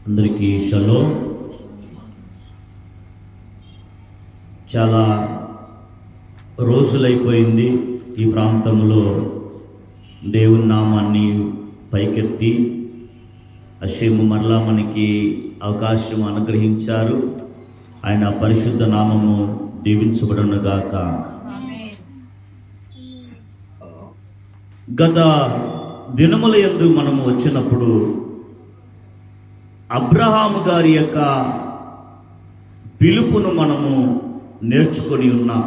అందరికీ షలోమ్. చాలా రోజులైపోయింది ఈ ప్రాంతంలో దేవుని నామాన్ని పైకెత్తి అషేము మరలా మనకి అవకాశం అనుగ్రహించారు. ఆయన పరిశుద్ధ నామము దీవించబడునుగాక. గత దినముల యందు మనము వచ్చినప్పుడు అబ్రహాము గారి యొక్క పిలుపును మనము నేర్చుకొని ఉన్నాం.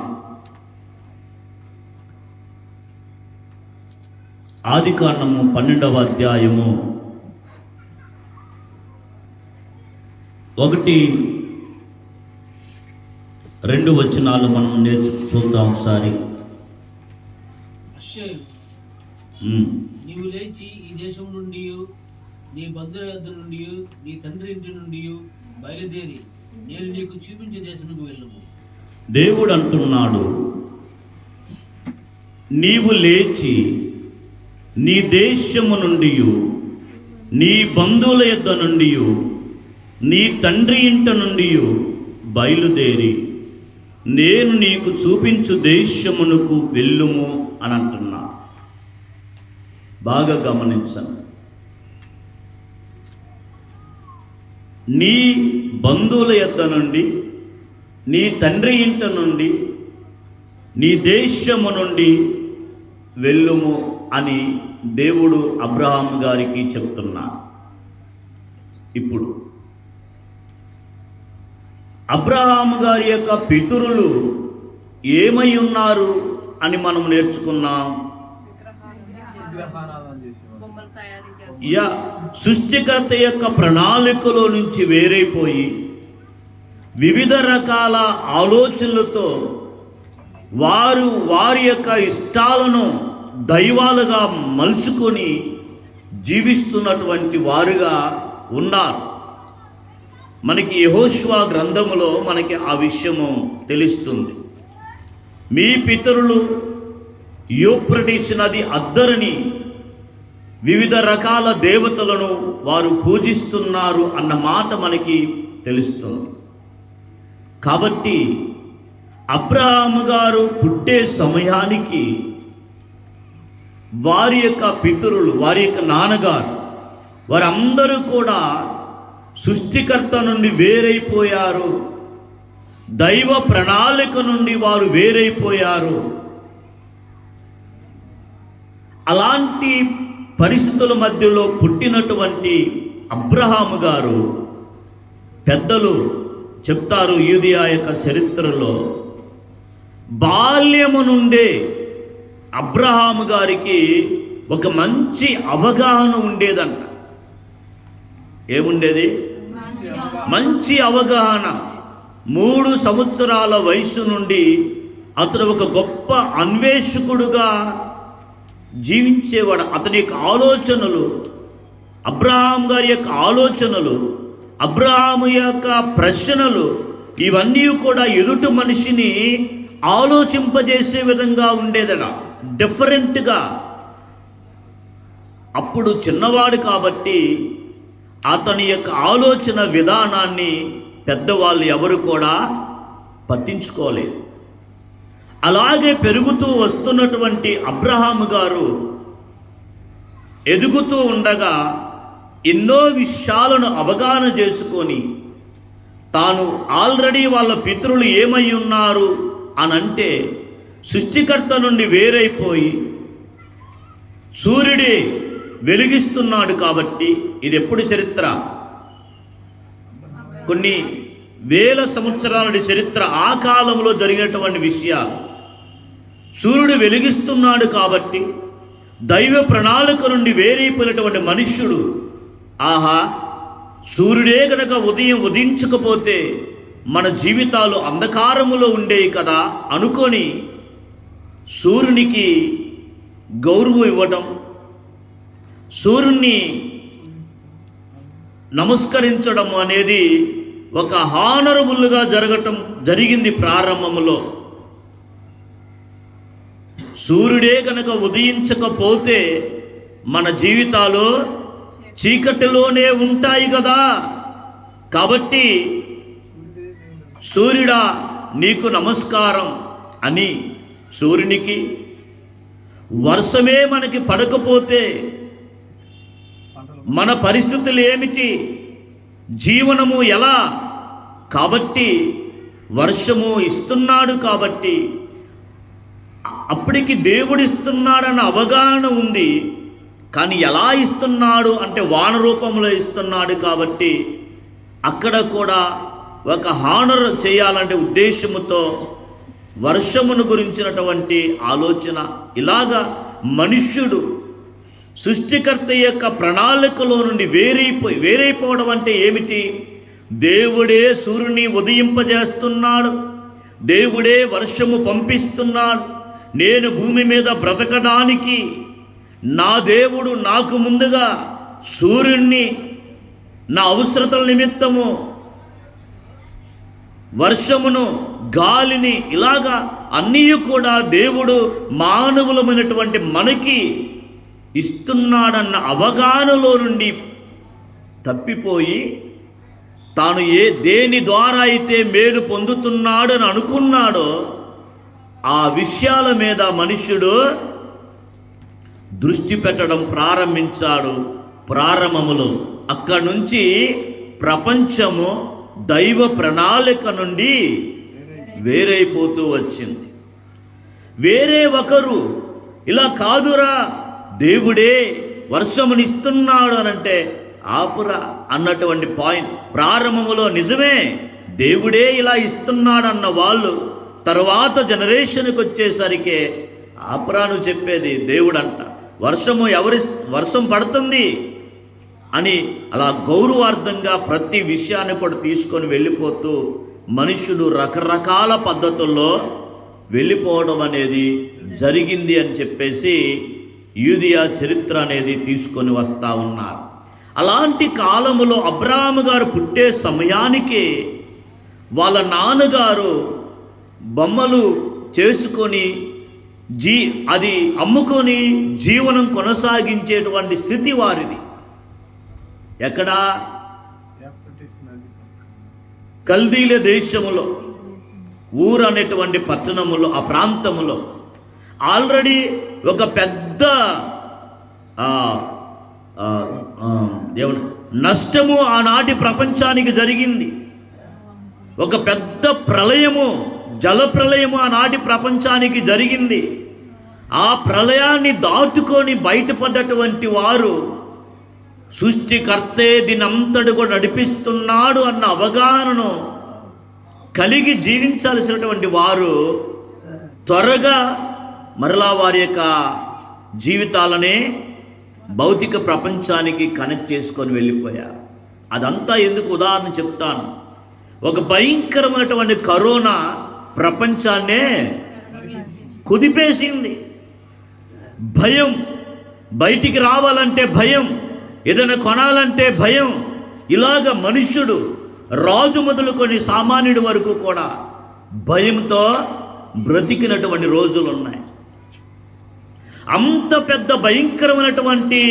ఆదికాండము 12వ అధ్యాయము 1-2 వచనాలు మనం చూద్దాం ఒకసారి. నీవు లేచి ఈ దేశం నుండి, నీ బంధువుల యొద్ద నుండి, నీ తండ్రి ఇంటి నుండి బయలుదేరి నేను నీకు చూపించే దేశంకు వెళ్ళము. దేవుడు అంటున్నాడు, నీవు లేచి నీ దేశము నుండి, నీ బంధువుల యొద్ద నుండి, నీ తండ్రి ఇంట నుండి బయలుదేరి నేను నీకు చూపించు దేశమునకు వెళ్ళుము అని అంటున్నా. బాగా గమనించండి. నీ బంధువుల యొద్ద నుండి, నీ తండ్రి ఇంట నుండి, నీ దేశము నుండి వెళ్ళుము అని దేవుడు అబ్రహాము గారికి చెప్తున్నాడు. ఇప్పుడు అబ్రహాము గారి యొక్క పితరులు ఏమై ఉన్నారు అని మనం నేర్చుకున్నాం. సృష్టికర్త యొక్క ప్రణాళికలో నుంచి వేరైపోయి వివిధ రకాల ఆలోచనలతో వారి యొక్క ఇష్టాలను దైవాలుగా మలుచుకొని జీవిస్తున్నటువంటి వారుగా ఉన్నారు. మనకి యెహోషువ గ్రంథములో మనకి ఆ విషయము తెలుస్తుంది. మీ పితరులు యూఫ్రటీసు నది అద్దరిని వివిధ రకాల దేవతలను వారు పూజిస్తున్నారు అన్న మాట మనకి తెలుస్తుంది. కాబట్టి అబ్రహాము గారు పుట్టే సమయానికి వారి యొక్క పితరులు, వారి యొక్క నాన్నగారు, వారందరూ కూడా సృష్టికర్త నుండి వేరైపోయారు. దైవ ప్రణాళిక నుండి వారు వేరైపోయారు. అలాంటి పరిస్థితుల మధ్యలో పుట్టినటువంటి అబ్రహాము గారు, పెద్దలు చెప్తారు యూదియా యొక్క చరిత్రలో, బాల్యము నుండే అబ్రహాము గారికి ఒక మంచి అవగాహన ఉండేదంట. ఏముండేది? మంచి అవగాహన. 3 సంవత్సరాల వయసు నుండి అతను ఒక గొప్ప అన్వేషకుడుగా జీవించేవాడు. అతని యొక్క ఆలోచనలు, అబ్రహాం గారి యొక్క ఆలోచనలు, అబ్రహాము యొక్క ప్రశ్నలు, ఇవన్నీ కూడా ఎదుటి మనిషిని ఆలోచింపజేసే విధంగా ఉండేదట, డిఫరెంట్గా. అప్పుడు చిన్నవాడు కాబట్టి అతని యొక్క ఆలోచన విధానాన్ని పెద్దవాళ్ళు ఎవరు కూడా పట్టించుకోలేదు. అలాగే పెరుగుతూ వస్తున్నటువంటి అబ్రహాము గారు ఎదుగుతూ ఉండగా ఎన్నో విషయాలను అవగాహన చేసుకొని తాను ఆల్రెడీ వాళ్ళ పితరులు ఏమై ఉన్నారు అనంటే సృష్టికర్త నుండి వేరైపోయి సూర్యుడే వెలిగిస్తున్నాడు. కాబట్టి ఇది ఎప్పుడు చరిత్ర? కొన్ని వేల సంవత్సరాల చరిత్ర. ఆ కాలంలో జరిగినటువంటి విషయాలు. సూర్యుడు వెలిగిస్తున్నాడు కాబట్టి దైవ ప్రణాళిక నుండి వేరైపోయినటువంటి మనుష్యుడు, ఆహా, సూర్యుడే గనక ఉదయం ఉదయించకపోతే మన జీవితాలు అంధకారములో ఉండేవి కదా అనుకొని సూర్యునికి గౌరవం ఇవ్వటం, సూర్యుని నమస్కరించడం అనేది ఒక హానరబుల్గా జరిగింది ప్రారంభంలో. సూర్యుడే కనుక ఉదయించకపోతే మన జీవితాలు చీకటిలోనే ఉంటాయి కదా కాబట్టి సూర్యుడా నీకు నమస్కారం అని సూర్యునికి, వర్షమే మనకి పడకపోతే మన పరిస్థితులు ఏమిటి, జీవనము ఎలా? కాబట్టి వర్షము ఇస్తున్నాడు, కాబట్టి అప్పటికి దేవుడు ఇస్తున్నాడన్న అవగాహన ఉంది. కానీ ఎలా ఇస్తున్నాడు అంటే వాన రూపంలో ఇస్తున్నాడు. కాబట్టి అక్కడ కూడా ఒక హానర్ చేయాలంటే ఉద్దేశముతో వర్షమును గురించినటువంటి ఆలోచన. ఇలాగా మనుష్యుడు సృష్టికర్త యొక్క ప్రణాళికలో నుండి వేరైపోవడం అంటే ఏమిటి? దేవుడే సూర్యుని ఉదయింపజేస్తున్నాడు, దేవుడే వర్షము పంపిస్తున్నాడు. నేను భూమి మీద బ్రతకడానికి నా దేవుడు నాకు ముందుగా సూర్యుణ్ణి నా అవసరతల నిమిత్తము వర్షమును, గాలిని, ఇలాగా అన్నీ కూడా దేవుడు మానవులమైనటువంటి మనకి ఇస్తున్నాడన్న అవగాహనలో నుండి తప్పిపోయి తాను దేని ద్వారా అయితే మేలు పొందుతున్నాడని అనుకున్నాడో ఆ విషయాల మీద మనుష్యుడు దృష్టి పెట్టడం ప్రారంభించాడు. ప్రారంభములో అక్కడి నుంచి ప్రపంచము దైవ ప్రణాళిక నుండి వేరైపోతూ వచ్చింది. వేరే ఒకరు ఇలా కాదురా, దేవుడే వర్షమునిస్తున్నాడు అనంటే ఆపురా అన్నటువంటి పాయింట్. ప్రారంభములో నిజమే దేవుడే ఇలా ఇస్తున్నాడన్న వాళ్ళు తర్వాత జనరేషన్కి వచ్చేసరికి ఆపురా నువ్వు చెప్పేది దేవుడంట, వర్షం పడుతుంది అని అలా గౌరవార్థంగా ప్రతి విషయాన్ని కూడా తీసుకొని వెళ్ళిపోతూ మనుషుడు రకరకాల పద్ధతుల్లో వెళ్ళిపోవడం అనేది జరిగింది అని చెప్పేసి యూదియా చరిత్ర అనేది తీసుకొని వస్తూ ఉన్నారు. అలాంటి కాలములో అబ్రాహాము గారు పుట్టే సమయానికి వాళ్ళ నాన్నగారు బొమ్మలు చేసుకొని అది అమ్ముకొని జీవనం కొనసాగించేటువంటి స్థితి వారిది. ఎక్కడా? కల్దీల దేశములో, ఊరు అనేటువంటి పట్టణములో, ఆ ప్రాంతములో ఆల్రెడీ ఒక పెద్ద నష్టము ఆనాటి ప్రపంచానికి జరిగింది. ఒక పెద్ద ప్రళయము, జల ప్రళయము ఆనాటి ప్రపంచానికి జరిగింది. ఆ ప్రళయాన్ని దాటుకొని బయటపడ్డటువంటి వారు సృష్టికర్తే దీనంతటి కూడా నడిపిస్తున్నాడు అన్న అవగాహనను కలిగి జీవించాల్సినటువంటి వారు త్వరగా మరలా వారి యొక్క జీవితాలనే భౌతిక ప్రపంచానికి కనెక్ట్ చేసుకొని వెళ్ళిపోయారు. అదంతా ఎందుకు ఉదాహరణ చెప్తాను. ఒక భయంకరమైనటువంటి కరోనా ప్రపంచాన్నే కుదిపేసింది. భయం, బయటికి రావాలంటే భయం, ఏదైనా కొనాలంటే భయం. ఇలాగ మనుష్యుడు, రాజు మొదలుకొని సామాన్యుడి వరకు కూడా భయంతో బ్రతికినటువంటి రోజులు ఉన్నాయి. అంత పెద్ద భయంకరమైనటువంటి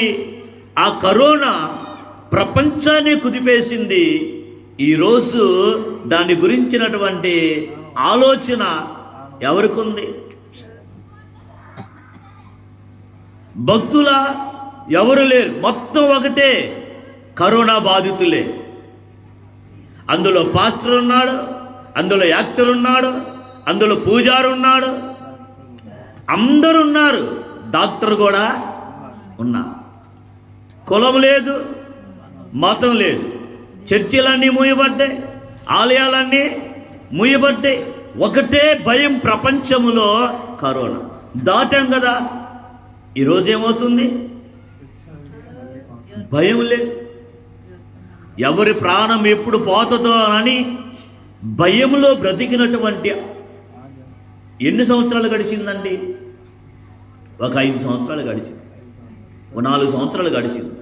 ఆ కరోనా ప్రపంచాన్ని కుదిపేసింది. ఈరోజు దాని గురించినటువంటి ఆలోచన ఎవరికుంది? భక్తుల ఎవరు లేరు, మొత్తం ఒకటే కరోనా బాధితులే. అందులో పాస్టర్ ఉన్నాడు, అందులో యాక్టర్ ఉన్నాడు, అందులో పూజారు ఉన్నాడు, అందరూ ఉన్నారు. డాక్టర్ కూడా ఉన్నా. కులం లేదు, మతం లేదు. చర్చిలన్నీ మూయబడ్డాయి, ఆలయాలన్నీ మూయబడ్డాయి. ఒకటే భయం ప్రపంచములో, కరోనా. దాటాం కదా, ఈరోజు ఏమవుతుంది? భయం లేదు. ఎవరి ప్రాణం ఎప్పుడు పోతుందో అని భయంలో బ్రతికినటువంటి ఎన్ని సంవత్సరాలు గడిచిందండి? ఒక 5 సంవత్సరాలు గడిచింది, ఒక 4 సంవత్సరాలు గడిచింది.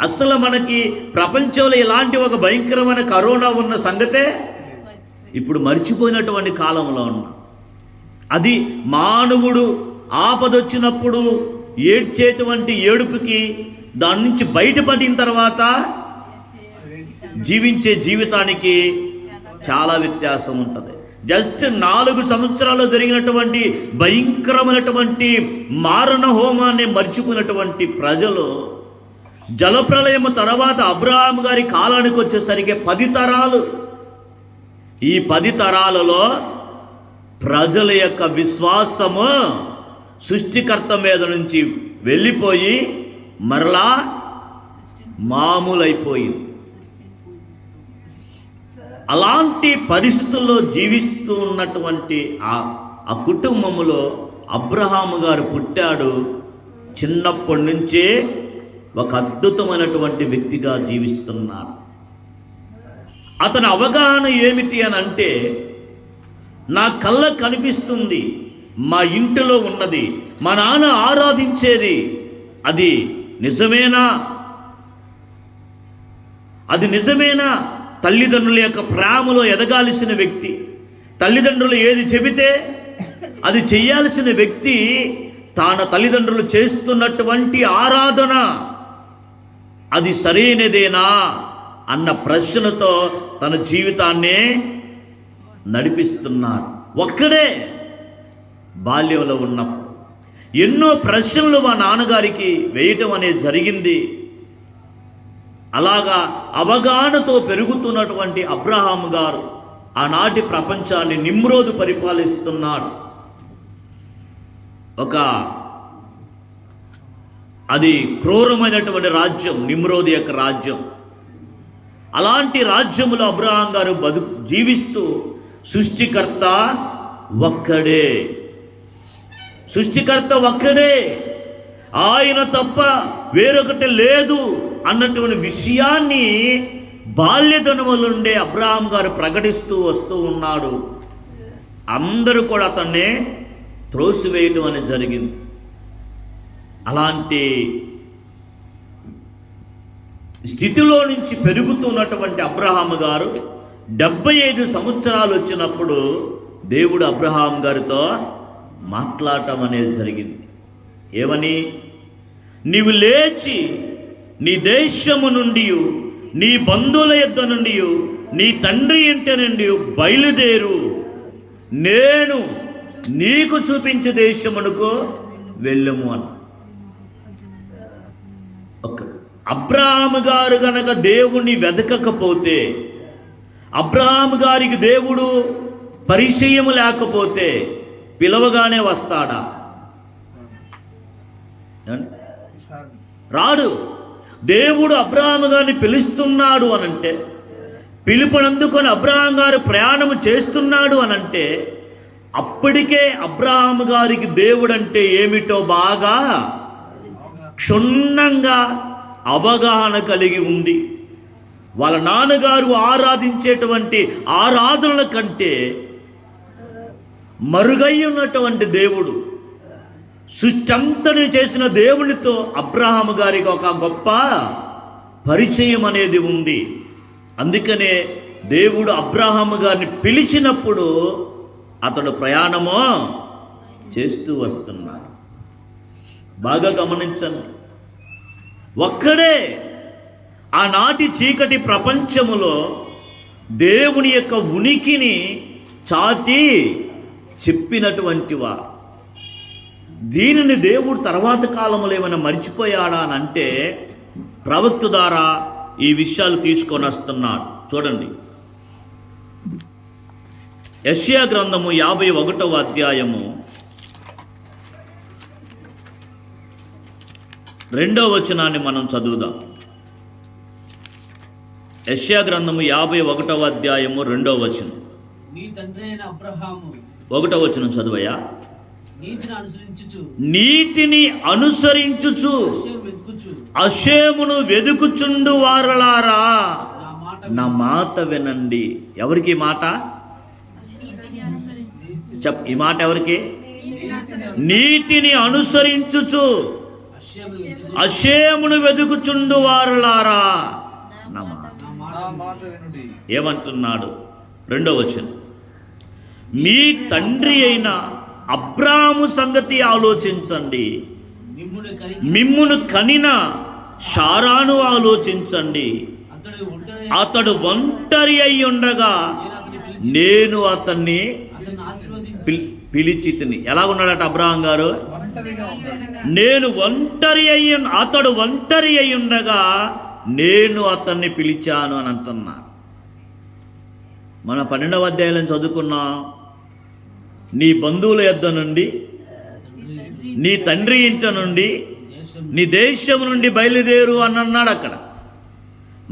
అసలు మనకి ప్రపంచంలో ఇలాంటి ఒక భయంకరమైన కరోనా ఉన్న సంగతే ఇప్పుడు మర్చిపోయినటువంటి కాలంలో ఉన్నాం. అది మానవుడు ఆపదొచ్చినప్పుడు ఏడ్చేటువంటి ఏడుపుకి దాని నుంచి బయటపడిన తర్వాత జీవించే జీవితానికి చాలా వ్యత్యాసం ఉంటుంది. జస్ట్ 4 సంవత్సరాలు జరిగినటువంటి భయంకరమైనటువంటి మారణ హోమాన్ని మర్చిపోయినటువంటి ప్రజలు జలప్రలయం తర్వాత అబ్రహాము గారి కాలానికి వచ్చేసరికి 10 తరాలు. ఈ 10 తరాలలో ప్రజల యొక్క విశ్వాసము సృష్టికర్త మీద నుంచి వెళ్ళిపోయి మరలా మామూలైపోయింది. అలాంటి పరిస్థితుల్లో జీవిస్తూ ఉన్నటువంటి ఆ కుటుంబములో అబ్రహాము గారు పుట్టాడు. చిన్నప్పటి నుంచే ఒక అద్భుతమైనటువంటి వ్యక్తిగా జీవిస్తున్నాడు. అతని అవగాహన ఏమిటి అని అంటే, నా కళ్ళకు కనిపిస్తుంది, మా ఇంటిలో ఉన్నది, మా నాన్న ఆరాధించేది, అది నిజమేనా? అది నిజమేనా? తల్లిదండ్రుల యొక్క ప్రేమలో ఎదగాల్సిన వ్యక్తి, తల్లిదండ్రులు ఏది చెబితే అది చెయ్యాల్సిన వ్యక్తి, తన తల్లిదండ్రులు చేస్తున్నటువంటి ఆరాధన అది సరైనదేనా అన్న ప్రశ్నతో తన జీవితాన్ని నడిపిస్తున్నాడు. ఒక్కడే బాల్యంలో ఉన్నప్పుడు ఎన్నో ప్రశ్నలు మా నాన్నగారికి వేయటం అనేది జరిగింది. అలాగా అవగాహనతో పెరుగుతున్నటువంటి అబ్రహాము గారు ఆనాటి ప్రపంచాన్ని నిమ్రోదు పరిపాలిస్తున్నాడు. అది క్రూరమైనటువంటి రాజ్యం, నిమ్రోదు యొక్క రాజ్యం. అలాంటి రాజ్యములో అబ్రహాం గారు జీవిస్తూ సృష్టికర్త ఒక్కడే, సృష్టికర్త ఒక్కడే, ఆయన తప్ప వేరొకటి లేదు అన్నటువంటి విషయాన్ని బాల్యదనముల నుండే అబ్రహాం గారు ప్రకటిస్తూ వస్తూ ఉన్నాడు. అందరూ కూడా అతన్నే త్రోసివేయటం అనేది జరిగింది. అలాంటి స్థితిలో నుంచి పెరుగుతున్నటువంటి అబ్రహాము గారు 75 సంవత్సరాలు వచ్చినప్పుడు దేవుడు అబ్రహాం గారితో మాట్లాడటం అనేది జరిగింది. ఏమని? నీవు లేచి నీ దేశము నుండి, నీ బంధువుల యొద్ద నుండి, నీ తండ్రి ఇంటి నుండి బయలుదేరు, నేను నీకు చూపించే దేశమునకు వెళ్ళము అన్న. అబ్రహాము గారు గనక దేవుణ్ణి వెతకకపోతే, అబ్రహాము గారికి దేవుడు పరిచయం లేకపోతే పిలవగానే వస్తాడా? రాడు. దేవుడు అబ్రహాము గారిని పిలుస్తున్నాడు అనంటే, పిలుపునందుకొని అబ్రహాం గారు ప్రయాణం చేస్తున్నాడు అనంటే, అప్పటికే అబ్రహాము గారికి దేవుడు అంటే ఏమిటో బాగా క్షుణ్ణంగా అవగాహన కలిగి ఉంది. వాళ్ళ నాన్నగారు ఆరాధించేటువంటి ఆరాధనల కంటే మరుగై ఉన్నటువంటి దేవుడు, సృష్టి చేసిన దేవునితో అబ్రహాము గారికి ఒక గొప్ప పరిచయం అనేది ఉంది. అందుకనే దేవుడు అబ్రహాము గారిని పిలిచినప్పుడు అతడు ప్రయాణము చేస్తూ వస్తున్నాడు. బాగా గమనించండి. ఒక్కడే ఆనాటి చీకటి ప్రపంచములో దేవుని యొక్క ఉనికిని చాటి చెప్పినటువంటి వారు. దీనిని దేవుడు తర్వాత కాలంలో ఏమైనా మర్చిపోయాడా అని అంటే, ప్రవక్త ద్వారా ఈ విషయాలు తీసుకొని వస్తున్నాడు. చూడండి, యెషయా గ్రంథము 51వ అధ్యాయము 2వ వచనాన్ని మనం చదువుదాం. యెషయా గ్రంథము 51వ అధ్యాయము 2వ వచనం. మీ తండ్రి అయిన అబ్రహాము 1వ వచనం చదువయ్యా. నీతిని అనుసరించుచు అషేమును వెదుకుచుండు వారలారా, నా మాట వినండి. ఎవరికి మాట? ఈ మాట ఎవరికి? నీతిని అనుసరించుచు అషేమును వెదుకుచుండు వారలారా, నా మాట. ఏమంటున్నాడు? 2వ వచనం. మీ తండ్రి అయిన అబ్రాము సంగతి ఆలోచించండి, మిమ్మును కనిన షారాను ఆలోచించండి. అతడు ఒంటరి అయి ఉండగా నేను అతన్ని పిలిచి నేను అతన్ని అతన్ని ఆశీర్వదించి పిలిచి తిని. ఎలాగున్నాడట అబ్రహాం గారు? అతడు ఒంటరి అయి ఉండగా నేను అతన్ని పిలిచాను అని అంటున్నాడు. మన 12వ అధ్యాయంలో చదువుకున్నాం, నీ బంధువుల యొద్ద నుండి, నీ తండ్రి ఇంట నుండి, నీ దేశం నుండి బయలుదేరు అని అన్నాడు అక్కడ.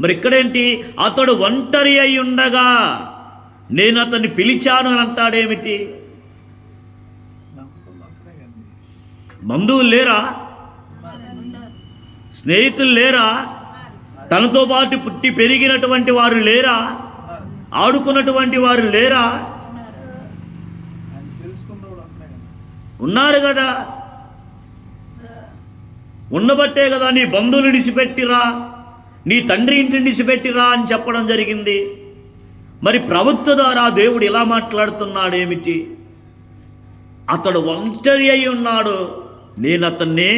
మరి ఇక్కడేంటి? అతడు ఒంటరి అయి ఉండగా నేను అతన్ని పిలిచాను అని అంటాడేమిటి? బంధువులు లేరా? స్నేహితులు లేరా? తనతో పాటు పుట్టి పెరిగినటువంటి వారు లేరా? ఆడుకున్నటువంటి వారు లేరా? ఉన్నారు కదా. ఉండబట్టే కదా నీ బంధువులు విడిచిపెట్టిరా, నీ తండ్రి ఇంటిని విడిచిపెట్టిరా అని చెప్పడం జరిగింది. మరి ప్రవక్త ద్వారా దేవుడు ఇలా మాట్లాడుతున్నాడు ఏమిటి? అతడు ఒంటరి అయి ఉన్నాడు, నేను అతన్ని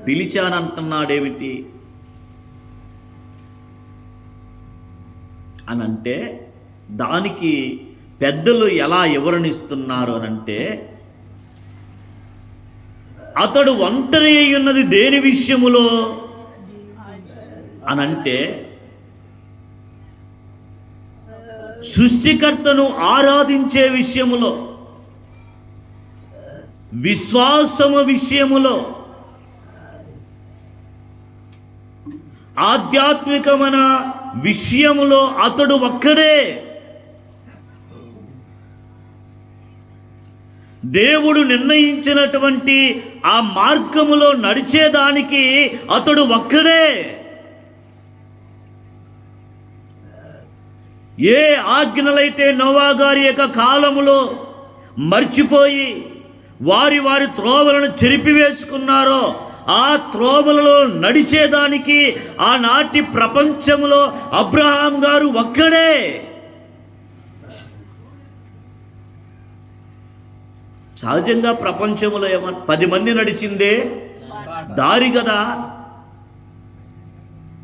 పిలిచానంటున్నాడేమిటి అని అంటే, దానికి పెద్దలు ఎలా వివరణిస్తున్నారు అనంటే, అతడు ఒంటరి అయి ఉన్నది దేని విషయములో అనంటే, సృష్టికర్తను ఆరాధించే విషయములో, విశ్వాసము విషయములో, ఆధ్యాత్మికమైన విషయములో అతడు ఒక్కడే. దేవుడు నిర్ణయించినటువంటి ఆ మార్గములో నడిచేదానికి అతడు ఒక్కడే. ఏ ఆజ్ఞలైతే నోవా గారి యొక్క కాలములో మర్చిపోయి వారి వారి త్రోవలను చెరిపివేసుకున్నారో, ఆ త్రోవలలో నడిచేదానికి ఆనాటి ప్రపంచంలో అబ్రహాం గారు ఒక్కడే. సహజంగా ప్రపంచంలో 10 మంది నడిచిందే దారి కదా.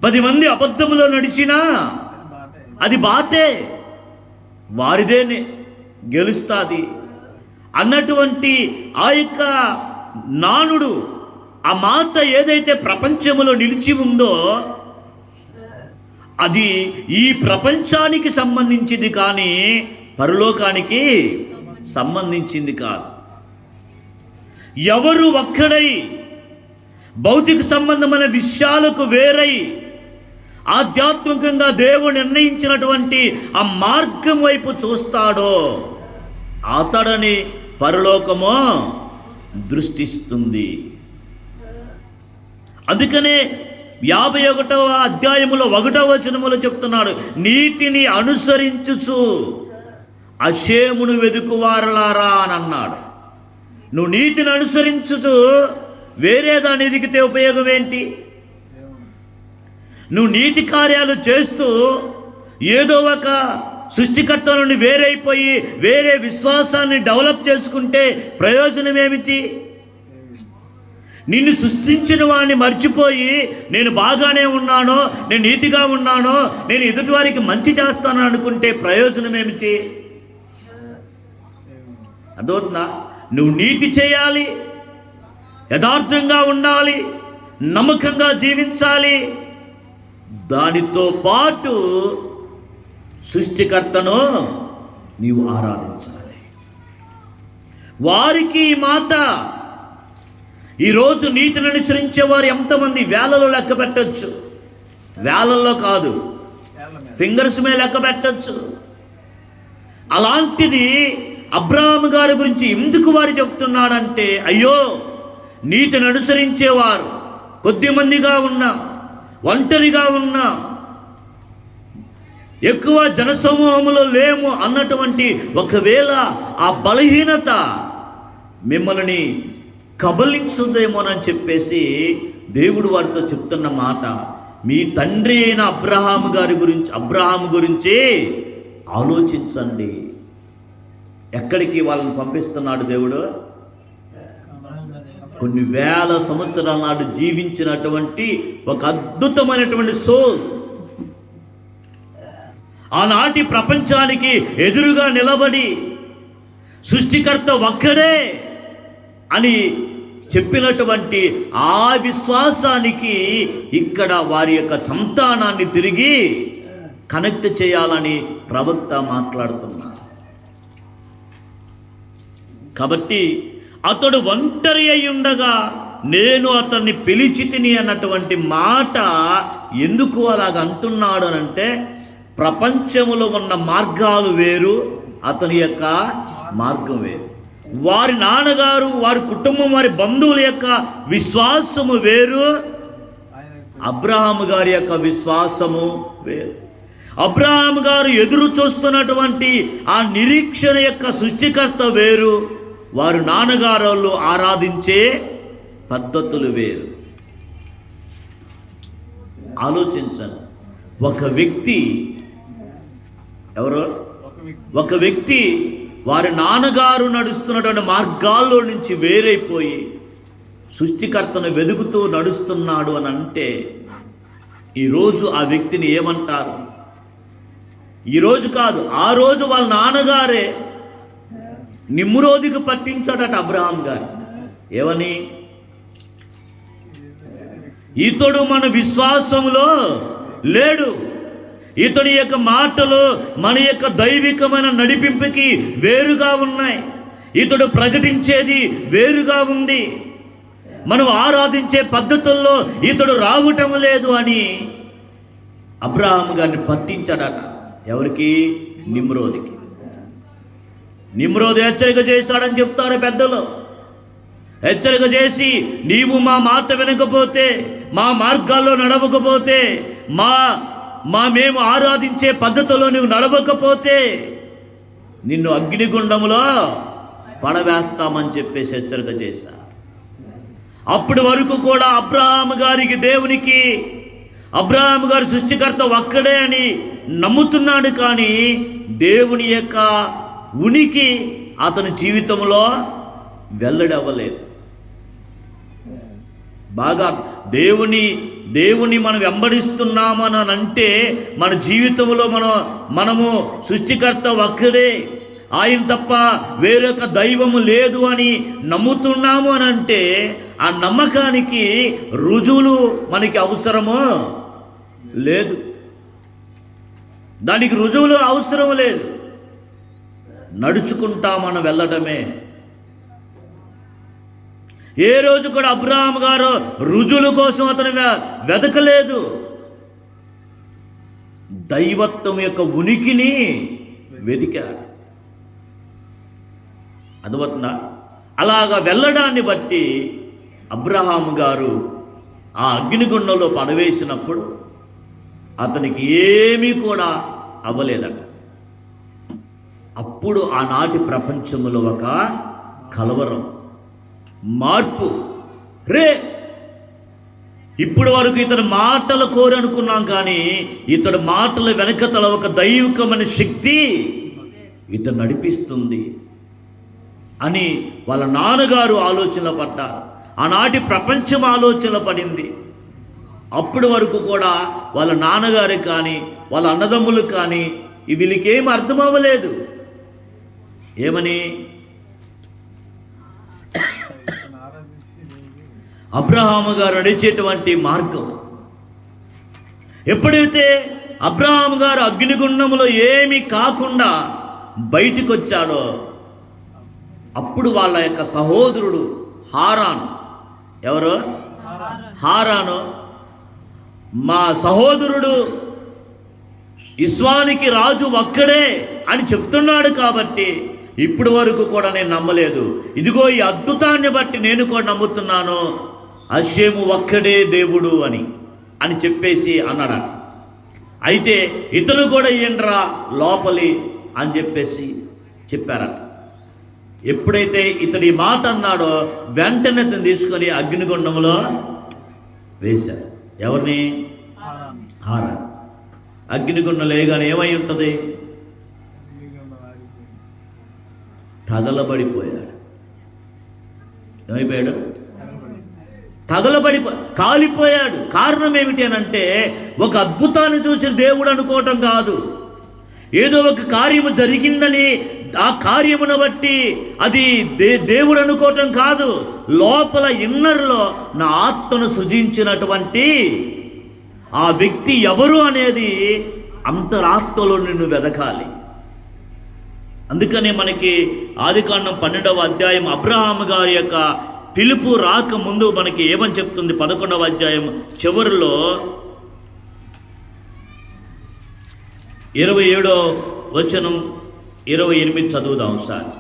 10 మంది అబద్ధములో నడిచినా అది బాటే, వారిదేనే గెలుస్తుంది అన్నటువంటి ఆ యొక్క నానుడు, ఆ మాట ఏదైతే ప్రపంచంలో నిలిచి ఉందో అది ఈ ప్రపంచానికి సంబంధించింది కానీ పరలోకానికి సంబంధించింది కాదు. ఎవరు ఒక్కడై భౌతిక సంబంధమైన విషయాలకు వేరై ఆధ్యాత్మికంగా దేవుడు నిర్ణయించినటువంటి ఆ మార్గం వైపు చూస్తాడో అతడని పరలోకము దృష్టిస్తుంది. అందుకనే 51వ అధ్యాయములో 1వ వచనములో చెప్తున్నాడు, నీతిని అనుసరించుచు అషేమును వెదుకువారలారా అని అన్నాడు. నువ్వు నీతిని అనుసరించుచు వేరే దాన్ని ఎదిగితే ఉపయోగం ఏంటి? నువ్వు నీతి కార్యాలు చేస్తూ ఏదో ఒక సృష్టికర్త నుండి వేరైపోయి వేరే విశ్వాసాన్ని డెవలప్ చేసుకుంటే ప్రయోజనం ఏమిటి? నిన్ను సృష్టించిన వాడిని మర్చిపోయి నేను బాగానే ఉన్నానో, నేను నీతిగా ఉన్నానో, నేను ఎదుటివారికి మంచి చేస్తాను అనుకుంటే ప్రయోజనం ఏమిటి? అదవుతుందా? నువ్వు నీతి చేయాలి, యథార్థంగా ఉండాలి, నమ్మకంగా జీవించాలి, దానితో పాటు సృష్టికర్తను నీవు ఆరాధించాలి. వారికి ఈ మాట, ఈరోజు నీతిని అనుసరించే వారు ఎంతమంది వేలలో లెక్క పెట్టచ్చు, వేలల్లో కాదు ఫింగర్స్ మీద లెక్క పెట్టచ్చు. అలాంటిది అబ్రహాము గారి గురించి ఎందుకు వారు చెప్తున్నాడంటే, అయ్యో నీతిని అనుసరించేవారు కొద్దిమందిగా ఉన్నా, ఒంటరిగా ఉన్నా, ఎక్కువ జనసమూహంలో లేము అన్నటువంటి ఒకవేళ ఆ బలహీనత మిమ్మల్ని కబలించుదేమోనని చెప్పేసి దేవుడు వారితో చెప్తున్న మాట, మీ తండ్రి అయిన అబ్రహాము గురించి ఆలోచించండి. ఎక్కడికి వాళ్ళని పంపిస్తున్నాడు దేవుడు? కొన్ని వేల సంవత్సరాల నాడు జీవించినటువంటి ఒక అద్భుతమైనటువంటి సోల్, ఆనాటి ప్రపంచానికి ఎదురుగా నిలబడి సృష్టికర్త ఒక్కడే అని చెప్పినటువంటి ఆ విశ్వాసానికి ఇక్కడ వారి యొక్క సంతానాన్ని తిరిగి కనెక్ట్ చేయాలని ప్రవక్త మాట్లాడుతున్నారు. కాబట్టి అతడు ఒంటరి అయి ఉండగా నేను అతన్ని పిలిచి తిని అన్నటువంటి మాట ఎందుకు అలాగ అంటున్నాడు అనంటే, ప్రపంచములో ఉన్న మార్గాలు వేరు, అతని యొక్క మార్గం వేరు. వారి నాన్నగారు, వారి కుటుంబం, వారి బంధువుల యొక్క విశ్వాసము వేరు, అబ్రహాము గారి యొక్క విశ్వాసము వేరు. అబ్రహాము గారు ఎదురు చూస్తున్నటువంటి ఆ నిరీక్షణ యొక్క సృష్టికర్త వేరు, వారు నాన్నగారు ఆరాధించే పద్ధతులు వేరు. ఆలోచించండి. ఒక వ్యక్తి వారి నాన్నగారు నడుస్తున్నటువంటి మార్గాల్లో నుంచి వేరైపోయి సృష్టికర్తను వెదుగుతూ నడుస్తున్నాడు అని అంటే, ఈరోజు ఆ వ్యక్తిని ఏమంటారు? ఈరోజు కాదు, ఆ రోజు వాళ్ళ నాన్నగారే నిమ్రోదికి పట్టించాడట అబ్రహాం గారు. ఏమని? ఇతడు మన విశ్వాసములో లేడు, ఇతడి యొక్క మాటలు మన యొక్క దైవికమైన నడిపింపుకి వేరుగా ఉన్నాయి, ఇతడు ప్రకటించేది వేరుగా ఉంది, మనం ఆరాధించే పద్ధతుల్లో ఇతడు రావటం లేదు అని అబ్రహాం గారిని పట్టించాడట. ఎవరికి? నిమ్రోదికి. నిమ్రోదు హెచ్చరిక చేశాడని చెప్తారు పెద్దలు. హెచ్చరిక చేసి, నీవు మా మాట వినకపోతే, మా మార్గాల్లో నడవకపోతే, మేము ఆరాధించే పద్ధతిలో నువ్వు నడవకపోతే నిన్ను అగ్నిగుండములో పడవేస్తామని చెప్పేసి హెచ్చరిక చేశారు. అప్పటి వరకు కూడా అబ్రహాము గారికి, దేవునికి, అబ్రహాము గారి సృష్టికర్త ఒక్కడే అని నమ్ముతున్నాడు. కానీ దేవుని యొక్క ఉనికి అతని జీవితంలో వెల్లడవ్వలేదు. బాగా దేవుని మనం వెంబడిస్తున్నామని అంటే మన జీవితంలో మనము సృష్టికర్త ఒక్కడే, ఆయన తప్ప వేరొక దైవము లేదు అని నమ్ముతున్నాము అని అంటే ఆ నమ్మకానికి రుజువులు మనకి అవసరమో లేదు. దానికి రుజువులు అవసరం లేదు. నడుచుకుంటా మనం వెళ్ళడమే. ఏ రోజు కూడా అబ్రహాం గారు రుజువుల కోసం అతను వెతకలేదు. దైవత్వం యొక్క ఉనికిని వెతికాడు. అర్థమవుతుందా? అలాగా వెళ్ళడాన్ని బట్టి అబ్రహాము గారు ఆ అగ్నిగుండంలో పడవేసినప్పుడు అతనికి ఏమీ కూడా అవ్వలేదట. అప్పుడు ఆనాటి ప్రపంచంలో ఒక కలవరం, మార్పు. ఇప్పుడు వరకు ఇతడు మాటలు కోరనుకున్నాం, కానీ ఇతడు మాటల వెనకతల ఒక దైవికమైన శక్తి ఇతడు నడిపిస్తుంది అని వాళ్ళ నాన్నగారు ఆలోచన పడ్డారు. ఆనాటి ప్రపంచం ఆలోచన పడింది. అప్పటి వరకు కూడా వాళ్ళ నాన్నగారు కానీ వాళ్ళ అన్నదమ్ములు కానీ వీళ్ళకేం అర్థం అవ్వలేదు. ఏమని? అబ్రహాము గారు నడిచేటువంటి మార్గం. ఎప్పుడైతే అబ్రహాము గారు అగ్నిగుండంలో ఏమీ కాకుండా బయటికి వచ్చాడో అప్పుడు వాళ్ళ యొక్క సహోదరుడు హారాను, ఎవరు? హారాను, మా సహోదరుడు ఇస్వానికి రాజు ఒక్కడే అని చెప్తున్నాడు కాబట్టి ఇప్పుడు వరకు కూడా నేను నమ్మలేదు. ఇదిగో ఈ అద్భుతాన్ని బట్టి నేను కూడా నమ్ముతున్నాను, హషేము ఒక్కడే దేవుడు అని చెప్పేసి అన్నాడు. అయితే ఇతను కూడా ఏంట్రా లోపలి అని చెప్పేసి చెప్పారట. ఎప్పుడైతే ఇతడి మాట అన్నాడో వెంటనే అతను తీసుకొని అగ్నిగుండంలో వేశారు. ఎవరిని? హారాన్. అగ్నిగుండం లేగానే ఏమై ఉంటుంది? తగలబడిపోయాడు. ఏమైపోయాడు? కాలిపోయాడు. కారణం ఏమిటి అని అంటే ఒక అద్భుతాన్ని చూసిన దేవుడు అనుకోవటం కాదు, ఏదో ఒక కార్యము జరిగిందని ఆ కార్యమును బట్టి అది దేవుడు అనుకోవటం కాదు. లోపల ఇన్నర్లో నా ఆత్మను సృజించినటువంటి ఆ వ్యక్తి ఎవరు అనేది అంతరాత్మలో నిన్ను వెదకాలి. అందుకనే మనకి ఆదికాండం 12వ అధ్యాయం అబ్రహాము గారి యొక్క పిలుపు రాక ముందు మనకి ఏమని చెప్తుంది? 11వ అధ్యాయం చివరిలో 27వ వచనం 28 చదువుదాం సార్.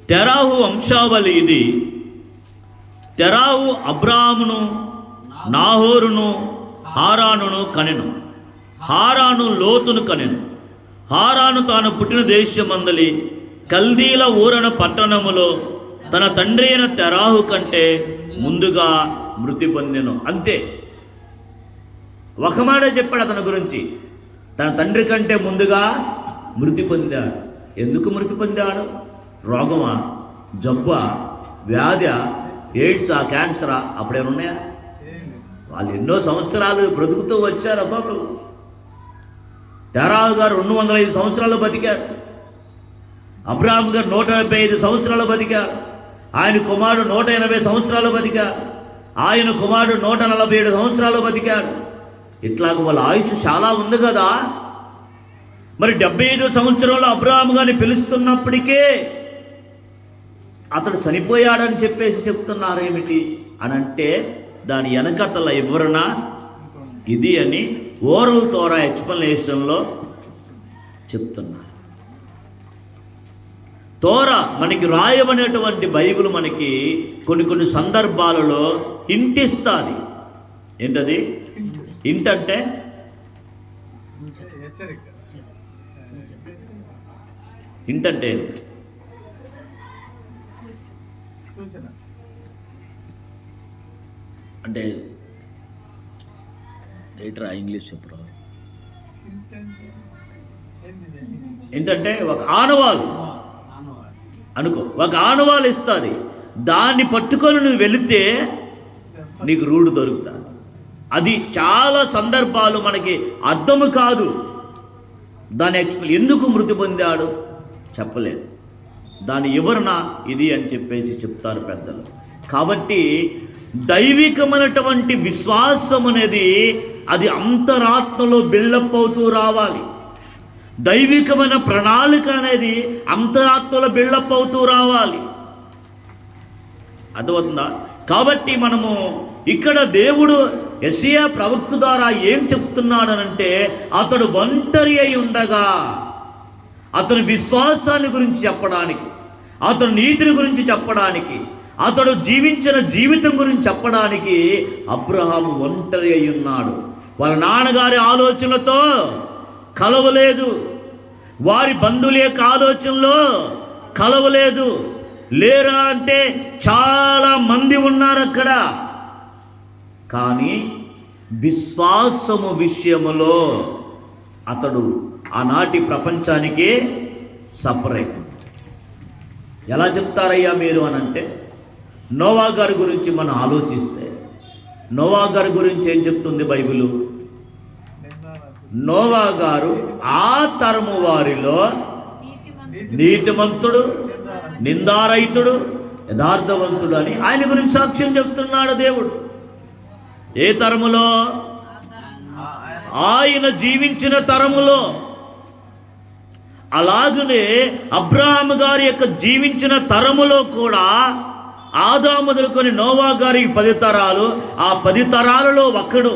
తెరాహు వంశావళి ఇది. తెరాహు అబ్రాహామును, నాహోరును, హారానును కనెను. హారాను లోతును కనెను. హారాను తాను పుట్టిన దేశమందలి కల్దీల ఊరన పట్టణములో తన తండ్రి అయిన తెరాహు కంటే ముందుగా మృతి పొందెను. అంతే, ఒక మాట చెప్పాడు అతని గురించి. తన తండ్రి కంటే ముందుగా మృతి పొందాడు. ఎందుకు మృతి పొందాడు? రోగమా, జబ్బా, వ్యాధి, ఎయిడ్సా, క్యాన్సరా? అప్పుడేమున్నాయా? వాళ్ళు ఎన్నో సంవత్సరాలు బ్రతుకుతూ వచ్చారు. ఒక్కొక్కరు. తెరాహు గారు 205 సంవత్సరాలు బతికారు. అబ్రాహాము గారు 175 సంవత్సరాలు బతికారు. ఆయన కుమారుడు 180 సంవత్సరాలు బతికాడు. ఆయన కుమారుడు 147 సంవత్సరాలు బతికాడు. ఇట్లాగ వాళ్ళ ఆయుష్ చాలా ఉంది కదా. మరి 75 సంవత్సరంలో అబ్రాహాము గారిని పిలుస్తున్నప్పటికే అతడు చనిపోయాడని చెప్పేసి చెప్తున్నారు. ఏమిటి అని అంటే దాని వెనకతల వివరణ ఇది అని ఓరల్ తోరా ఎక్స్ప్లనేషన్లో చెప్తున్నారు. తోరా మనకి రాయబడినటువంటి బైబిల్ మనకి కొన్ని సందర్భాలలో హింట్ ఇస్తుంది. ఏంటది? హింట్ అంటే హింట్ అంటే అంటే ఏంట్రా ఇంగ్లీష్ చెప్పరా? ఏంటంటే ఒక ఆనవాలు అనుకో, ఒక ఆనవాలు ఇస్తుంది. దాన్ని పట్టుకొని నువ్వు వెళితే నీకు రూడు దొరుకుతుంది. అది చాలా సందర్భాలు మనకి అర్థము కాదు. దాని ఎందుకు మృతి పొందాడు చెప్పలేదు. దాని వివరణ ఇది అని చెప్పేసి చెప్తారు పెద్దలు. కాబట్టి దైవికమైనటువంటి విశ్వాసం అనేది అది అంతరాత్మలో బిల్డప్ అవుతూ రావాలి. దైవికమైన ప్రణాళిక అనేది అంతరాత్మలో బిల్డప్ అవుతూ రావాలి. అర్థమవుతుందా? కాబట్టి మనము ఇక్కడ దేవుడు యెషయా ప్రవక్త ద్వారా ఏం చెప్తున్నాడనంటే అతడు ఒంటరి అయి ఉండగా అతని విశ్వాసాన్ని గురించి చెప్పడానికి, అతని నీతిని గురించి చెప్పడానికి, అతడు జీవించిన జీవితం గురించి చెప్పడానికి అబ్రహాము ఒంటరి అయి ఉన్నాడు. వాళ్ళ నాన్నగారి ఆలోచనలతో కలవలేదు. వారి బంధువుల యొక్క ఆలోచనలో కలవలేదు. లేరా అంటే చాలా మంది ఉన్నారు అక్కడ. కానీ విశ్వాసము విషయములో అతడు ఆనాటి ప్రపంచానికి సపరేట్. ఎలా చెప్తారయ్యా మీరు అని అంటే, నోవా గారి గురించి మనం ఆలోచిస్తే నోవా గారి గురించి ఏం చెప్తుంది బైబిలు? నోవా గారు ఆ తరము వారిలో నీతిమంతుడు, నిందారహితుడు, యథార్థవంతుడు అని ఆయన గురించి సాక్ష్యం చెప్తున్నాడు దేవుడు. ఏ తరములో? ఆయన జీవించిన తరములో. అలాగనే అబ్రహాము గారి యొక్క జీవించిన తరములో కూడా ఆదాము మొదలుకొని నోవా గారి 10 తరాలు, ఆ 10 తరాలలో ఒక్కడు.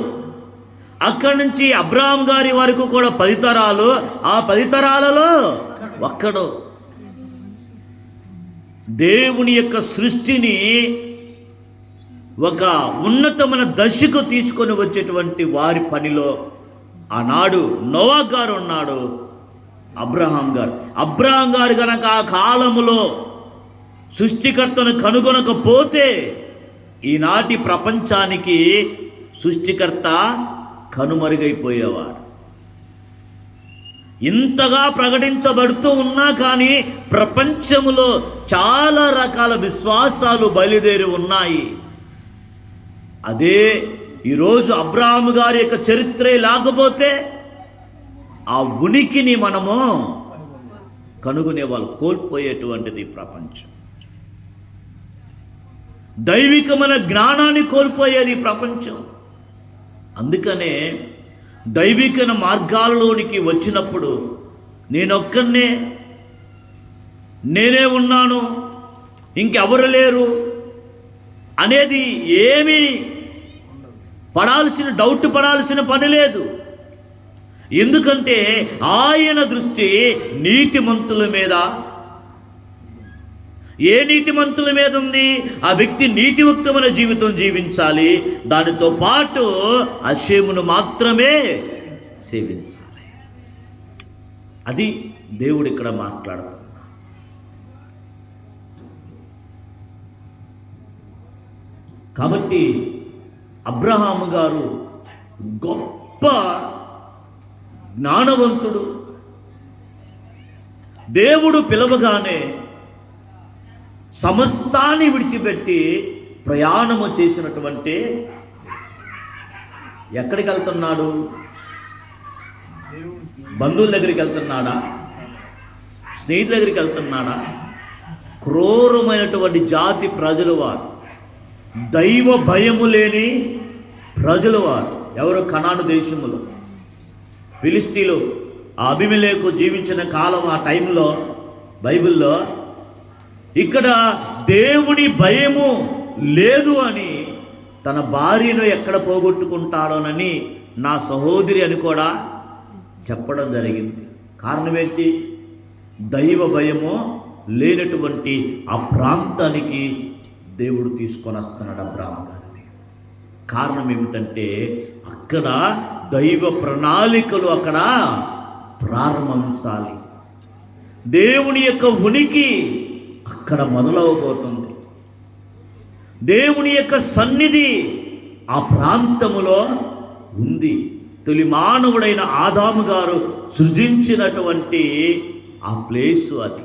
అక్కడి నుంచి అబ్రహాము గారి వరకు కూడా 10 తరాలు, ఆ 10 తరాలలో ఒక్కడు. దేవుని యొక్క సృష్టిని ఒక ఉన్నతమైన దశకు తీసుకొని వచ్చేటువంటి వారి పనిలో ఆనాడు నోవా గారు ఉన్నాడు, అబ్రహాం గారు. అబ్రహాం గారు కనుక ఆ కాలములో సృష్టికర్తను కనుగొనకపోతే ఈనాటి ప్రపంచానికి సృష్టికర్త కనుమరుగైపోయేవాడు. ఇంతగా ప్రకటించబడుతూ ఉన్నా కానీ ప్రపంచములో చాలా రకాల విశ్వాసాలు బయలుదేరి ఉన్నాయి. అదే ఈరోజు అబ్రహాము గారి యొక్క చరిత్రే లేకపోతే ఆ ఉనికిని మనము కనుగొనే వాళ్ళు కోల్పోయేటువంటిది ప్రపంచం. దైవికమైన జ్ఞానాన్ని కోల్పోయేది ప్రపంచం. అందుకనే దైవిక మార్గాలలోనికి వచ్చినప్పుడు నేనొక్కనే, నేనే ఉన్నాను, ఇంకెవరు లేరు అనేది ఏమీ డౌట్ పడాల్సిన పని లేదు. ఎందుకంటే ఆయన దృష్టి నీతిమంతుల మీద. ఏ నీతిమంతుల మీద ఉంది? ఆ వ్యక్తి నీతియుక్తమైన జీవితం జీవించాలి, దానితో పాటు అషేమును మాత్రమే సేవించాలి. అది దేవుడు ఇక్కడ మాట్లాడుతున్నాడు. కాబట్టి అబ్రహాము గారు గొప్ప జ్ఞానవంతుడు. దేవుడు పిలవగానే సమస్తాన్ని విడిచిపెట్టి ప్రయాణము చేసినటువంటి, ఎక్కడికి వెళ్తున్నాడు? బంధువుల దగ్గరికి వెళ్తున్నాడా? స్నేహితుల దగ్గరికి వెళ్తున్నాడా? క్రూరమైనటువంటి జాతి ప్రజలు వారు, దైవ భయము లేని ప్రజలు వారు. ఎవరు? కనాను దేశములో ఫిలిస్తీన్లు. అబీమెలెకు జీవించిన కాలం, ఆ టైంలో బైబిల్లో ఇక్కడ దేవుని భయము లేదు అని తన భార్యను ఎక్కడ పోగొట్టుకుంటాడోనని నా సహోదరి అని కూడా చెప్పడం జరిగింది. కారణం ఏంటి? దైవ భయము లేనటువంటి ఆ ప్రాంతానికి దేవుడు తీసుకొని వస్తున్నాడు అబ్రహాము గారిని. కారణం ఏమిటంటే అక్కడ దైవ ప్రణాళికలు అక్కడ ప్రారంభించాలి. దేవుని యొక్క ఉనికి అక్కడ మొదలవబోతుంది. దేవుని యొక్క సన్నిధి ఆ ప్రాంతములో ఉంది. తొలి మానవుడైన ఆదాము గారు సృజించినటువంటి ఆ ప్లేసు అది.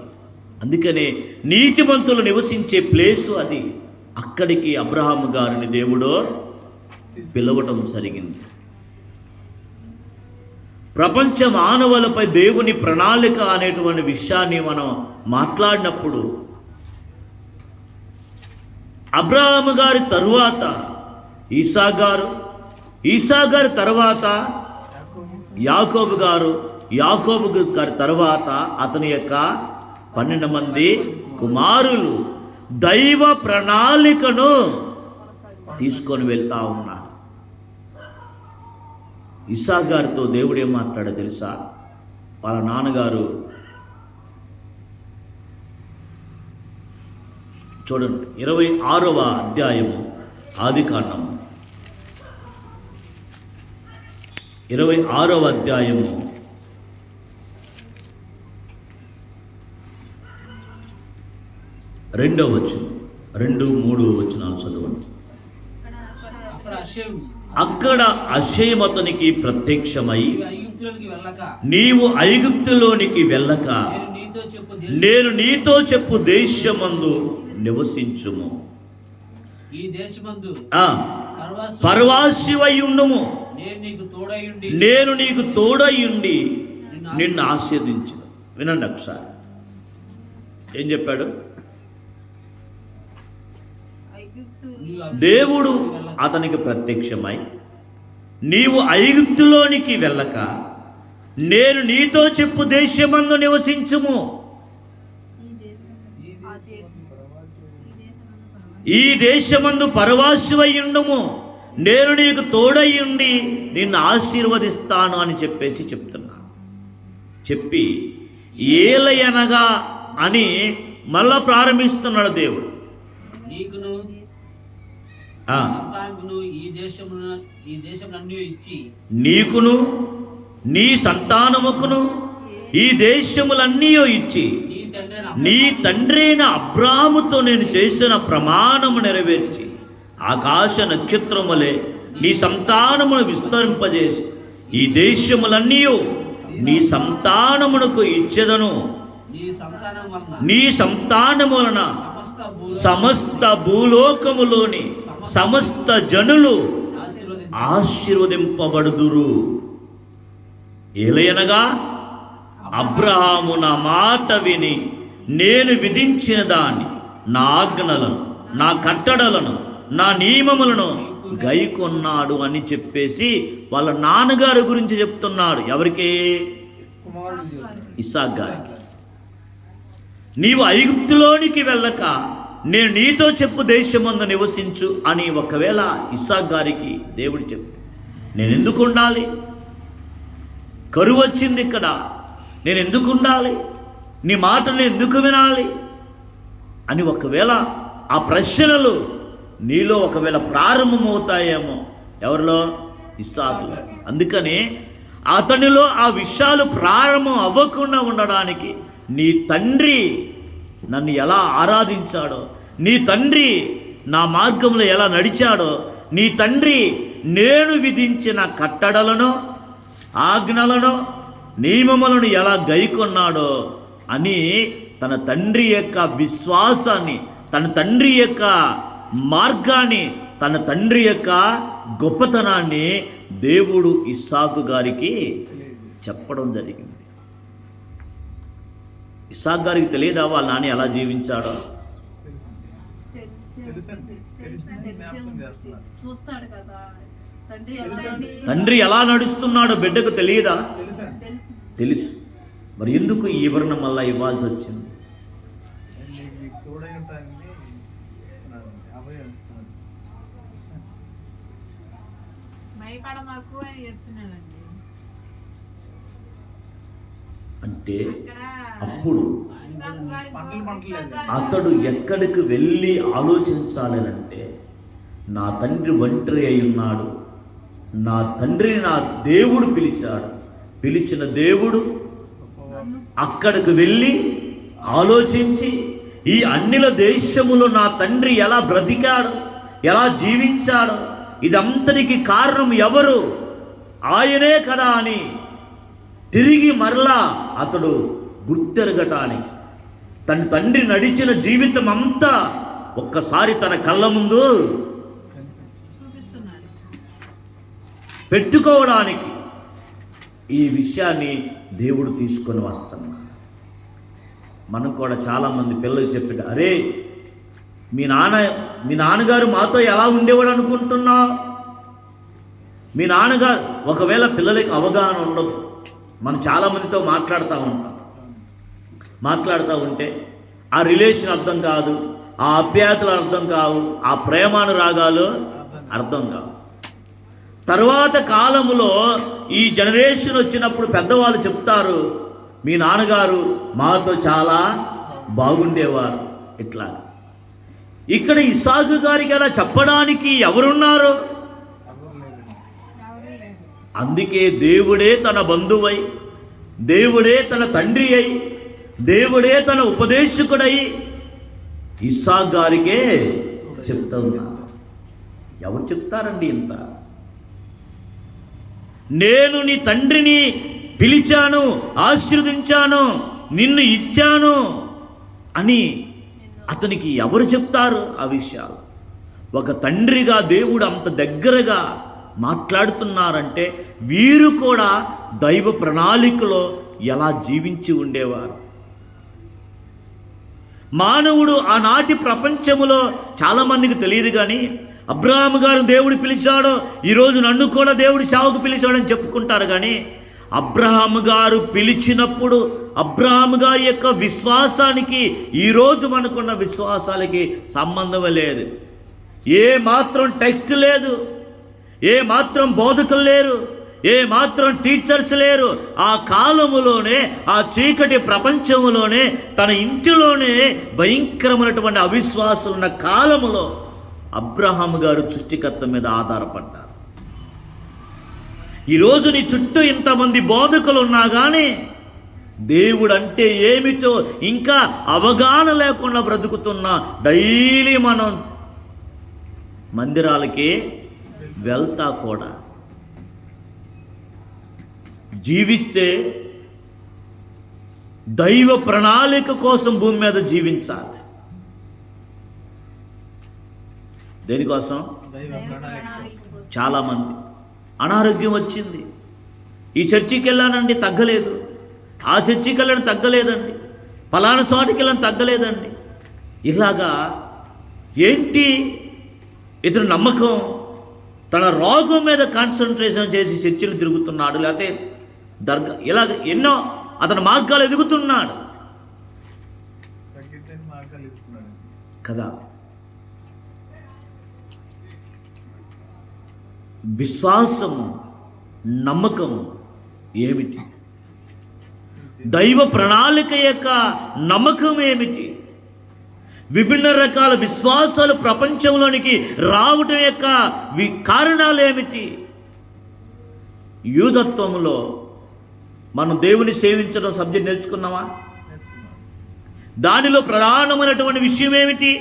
అందుకనే నీతిమంతులు నివసించే ప్లేసు అది. అక్కడికి అబ్రహాము గారిని దేవుడు పిలవటం జరిగింది. ప్రపంచ మానవులపై దేవుని ప్రణాళిక అనేటువంటి విషయాన్ని మనం మాట్లాడినప్పుడు అబ్రహాము గారి తరువాత ఈసా గారి తర్వాత యాకోబు గారి తర్వాత అతని యొక్క 12 మంది కుమారులు దైవ ప్రణాళికను తీసుకొని వెళ్తా ఉన్నారు. ఇస్సాకు గారితో దేవుడు ఏం మాట్లాడో తెలుసా? వాళ్ళ నాన్నగారు చూడండి, 26వ అధ్యాయము ఆదికాండము 26వ అధ్యాయము 2వ వచనం, 2-3 వచనాలు చదవండి. అక్కడ అషేము అతనికి ప్రత్యక్షమై, నీవు ఐగుప్తులోనికి వెళ్ళక నేను నీతో చెప్పు దేశమందు నివసించుము, పరవాసివై ఉండుము, నేను నీకు తోడయుండి నిన్ను ఆశీర్వదించు. వినండి ఒకసారి ఏం చెప్పాడు. దేవుడు అతనికి ప్రత్యక్షమై, నీవు ఐగుప్తులోనికి వెళ్ళక నేను నీతో చెప్పు దేశమందు నివసించుము, ఈ దేశమందు పరవాసివై ఉండుము, నేను నీకు తోడై ఉండి నిన్ను ఆశీర్వదిస్తాను అని చెప్తున్నా. చెప్పి ఏలయనగా అని మళ్ళా ప్రారంభిస్తున్నాడు దేవుడు. నీకును నీ సంతానముకును ఈ దేశములన్నీ ఇచ్చి నీ తండ్రైన అబ్రాహాముతో నేను చేసిన ప్రమాణము నెరవేర్చి ఆకాశ నక్షత్రములే నీ సంతానమును విస్తరింపజేసి ఈ దేశములన్నీ నీ సంతానమునకు ఇచ్చెదను, నీ సంతానము వలన సమస్త భూలోకములోని సమస్త జనులు ఆశీర్వదింపబడుదురు. ఏలయనగా అబ్రహాము నా మాట విని నేను విధించిన దాన్ని, నా ఆజ్ఞలను, నా కట్టడలను, నా నియమములను గైకొన్నాడు అని చెప్పేసి వాళ్ళ నాన్నగారి గురించి చెప్తున్నాడు. ఎవరికి? ఇస్సాకు గారికి. నీవు ఐగుప్తులోనికి వెళ్ళక నేను నీతో చెప్పు దేశమందు నివసించు అని ఒకవేళ ఇస్సాకు గారికి దేవుడు చెప్పు, నేను ఎందుకు ఉండాలి? కరువు వచ్చింది ఇక్కడ, నేను ఎందుకు ఉండాలి? నీ మాటను ఎందుకు వినాలి అని ఒకవేళ ఆ ప్రశ్నలు నీలో ఒకవేళ ప్రారంభమవుతాయేమో. ఎవరిలో? ఇస్సాకు. అందుకని అతనిలో ఆ విషయాలు ప్రారంభం అవ్వకుండా ఉండడానికి నీ తండ్రి నన్ను ఎలా ఆరాధించాడో, నీ తండ్రి నా మార్గంలో ఎలా నడిచాడో, నీ తండ్రి నేను విధించిన కట్టడలను, ఆజ్ఞలను, నియమములను ఎలా గైకొన్నాడో అని తన తండ్రి యొక్క విశ్వాసాన్ని, తన తండ్రి యొక్క మార్గాన్ని, తన తండ్రి యొక్క గొప్పతనాన్ని దేవుడు ఇస్సాకు గారికి చెప్పడం జరిగింది. ఇస్సాకు గారికి తెలియదా వాళ్ళ నాన్న ఎలా జీవించాడో? తండ్రి ఎలా నడుస్తున్నాడో బిడ్డకు తెలియదా? తెలుసు. మరి ఎందుకు ఈ వివరణ మళ్ళా ఇవ్వాల్సి వచ్చింది? అంటే అప్పుడు అతడు ఎక్కడికి వెళ్ళి ఆలోచించాలంటే, నా తండ్రి ఒంటరి అయి ఉన్నాడు, నా తండ్రిని నా దేవుడు పిలిచాడు, పిలిచిన దేవుడు అక్కడికి వెళ్ళి ఆలోచించి ఈ అన్నిల దేశములో నా తండ్రి ఎలా బ్రతికాడు, ఎలా జీవించాడు, ఇదంతటికి కారణం ఎవరు? ఆయనే కదా అని తిరిగి మరలా అతడు గుర్తెరగటానికి తన తండ్రి నడిచిన జీవితం అంతా ఒక్కసారి తన కళ్ళ ముందు పెట్టుకోవడానికి ఈ విషయాన్ని దేవుడు తీసుకొని వస్తున్నాడు. మనం కూడా చాలామంది పిల్లలు చెప్పాడు, అరే మీ నాన్నగారు మాతో ఎలా ఉండేవాడు అనుకుంటున్నావు? మీ నాన్నగారు ఒకవేళ పిల్లలకి అవగాహన ఉండదు. మనం చాలామందితో మాట్లాడుతూ ఉంటే ఆ రిలేషన్ అర్థం కాదు, ఆ ఆప్యాయతలు అర్థం కావు, ఆ ప్రేమానురాగాలు అర్థం కావు. తర్వాత కాలంలో ఈ జనరేషన్ వచ్చినప్పుడు పెద్దవాళ్ళు చెప్తారు, మీ నాన్నగారు మాతో చాలా బాగుండేవారు. ఇట్లా ఇక్కడ ఇస్సాకు గారికి అలా చెప్పడానికి ఎవరున్నారు? అందుకే దేవుడే తన బంధువై, దేవుడే తన తండ్రి అయి, దేవుడే తన ఉపదేశకుడై ఇస్సాకు గారికే చెప్తా ఉన్నారు. ఎవరు చెప్తారండి ఇంత? నేను నీ తండ్రిని పిలిచాను, ఆశీర్వదించాను, నిన్ను ఇచ్చాను అని అతనికి ఎవరు చెప్తారు ఆ విషయాలు? ఒక తండ్రిగా దేవుడు అంత దగ్గరగా మాట్లాడుతున్నారంటే వీరు కూడా దైవ ప్రణాళికలో ఎలా జీవించి ఉండేవారు. మానవుడు ఆనాటి ప్రపంచములో చాలామందికి తెలియదు, కానీ అబ్రహాము గారు దేవుడు పిలిచాడు, ఈరోజు నన్ను కూడా దేవుడు చావుకు పిలిచాడని చెప్పుకుంటారు. కానీ అబ్రహాము గారు పిలిచినప్పుడు అబ్రహాము గారి యొక్క విశ్వాసానికి ఈరోజు మనకున్న విశ్వాసాలకి సంబంధం లేదు. ఏ మాత్రం టెక్స్ట్ లేదు, ఏ మాత్రం బోధకులు లేరు, ఏ మాత్రం టీచర్స్ లేరు. ఆ కాలములోనే, ఆ చీకటి ప్రపంచంలోనే, తన ఇంటిలోనే భయంకరమైనటువంటి అవిశ్వాసులున్న కాలములో అబ్రహాము గారు సృష్టికర్త మీద ఆధారపడ్డారు. ఈరోజు నీ చుట్టూ ఇంతమంది బోధకులు ఉన్నా కానీ దేవుడు అంటే ఏమిటో ఇంకా అవగాహన లేకుండా బ్రతుకుతున్నా డైలీ మనం మందిరాలకి వెళ్తా కూడా జీవిస్తే దైవ ప్రణాళిక కోసం భూమి మీద జీవించాలి. దేనికోసం? చాలామంది అనారోగ్యం వచ్చింది, ఈ చర్చికి వెళ్ళానండి తగ్గలేదు, ఆ చర్చికి వెళ్ళని తగ్గలేదండి, పలానా చోటికి వెళ్ళని తగ్గలేదండి. ఇలాగా ఏంటి ఇతను నమ్మకం? తన రోగం మీద కాన్సన్ట్రేషన్ చేసి చర్చిలు తిరుగుతున్నాడు, లేకపోతే దర్గా, ఇలాగ ఎన్నో అతని మార్గాలు ఎదుగుతున్నాడు కదా. విశ్వాసము, నమ్మకము ఏమిటి? దైవ ప్రణాళిక యొక్క నమ్మకం ఏమిటి? విభిన్న రకాల విశ్వాసాలు ప్రపంచంలోనికి రావటం యొక్క కారణాలు ఏమిటి? యూదత్వములో మనం దేవుని సేవించడం సబ్జెక్ట్ నేర్చుకున్నామా? దానిలో ప్రధానమైనటువంటి విషయం ఏమిటి?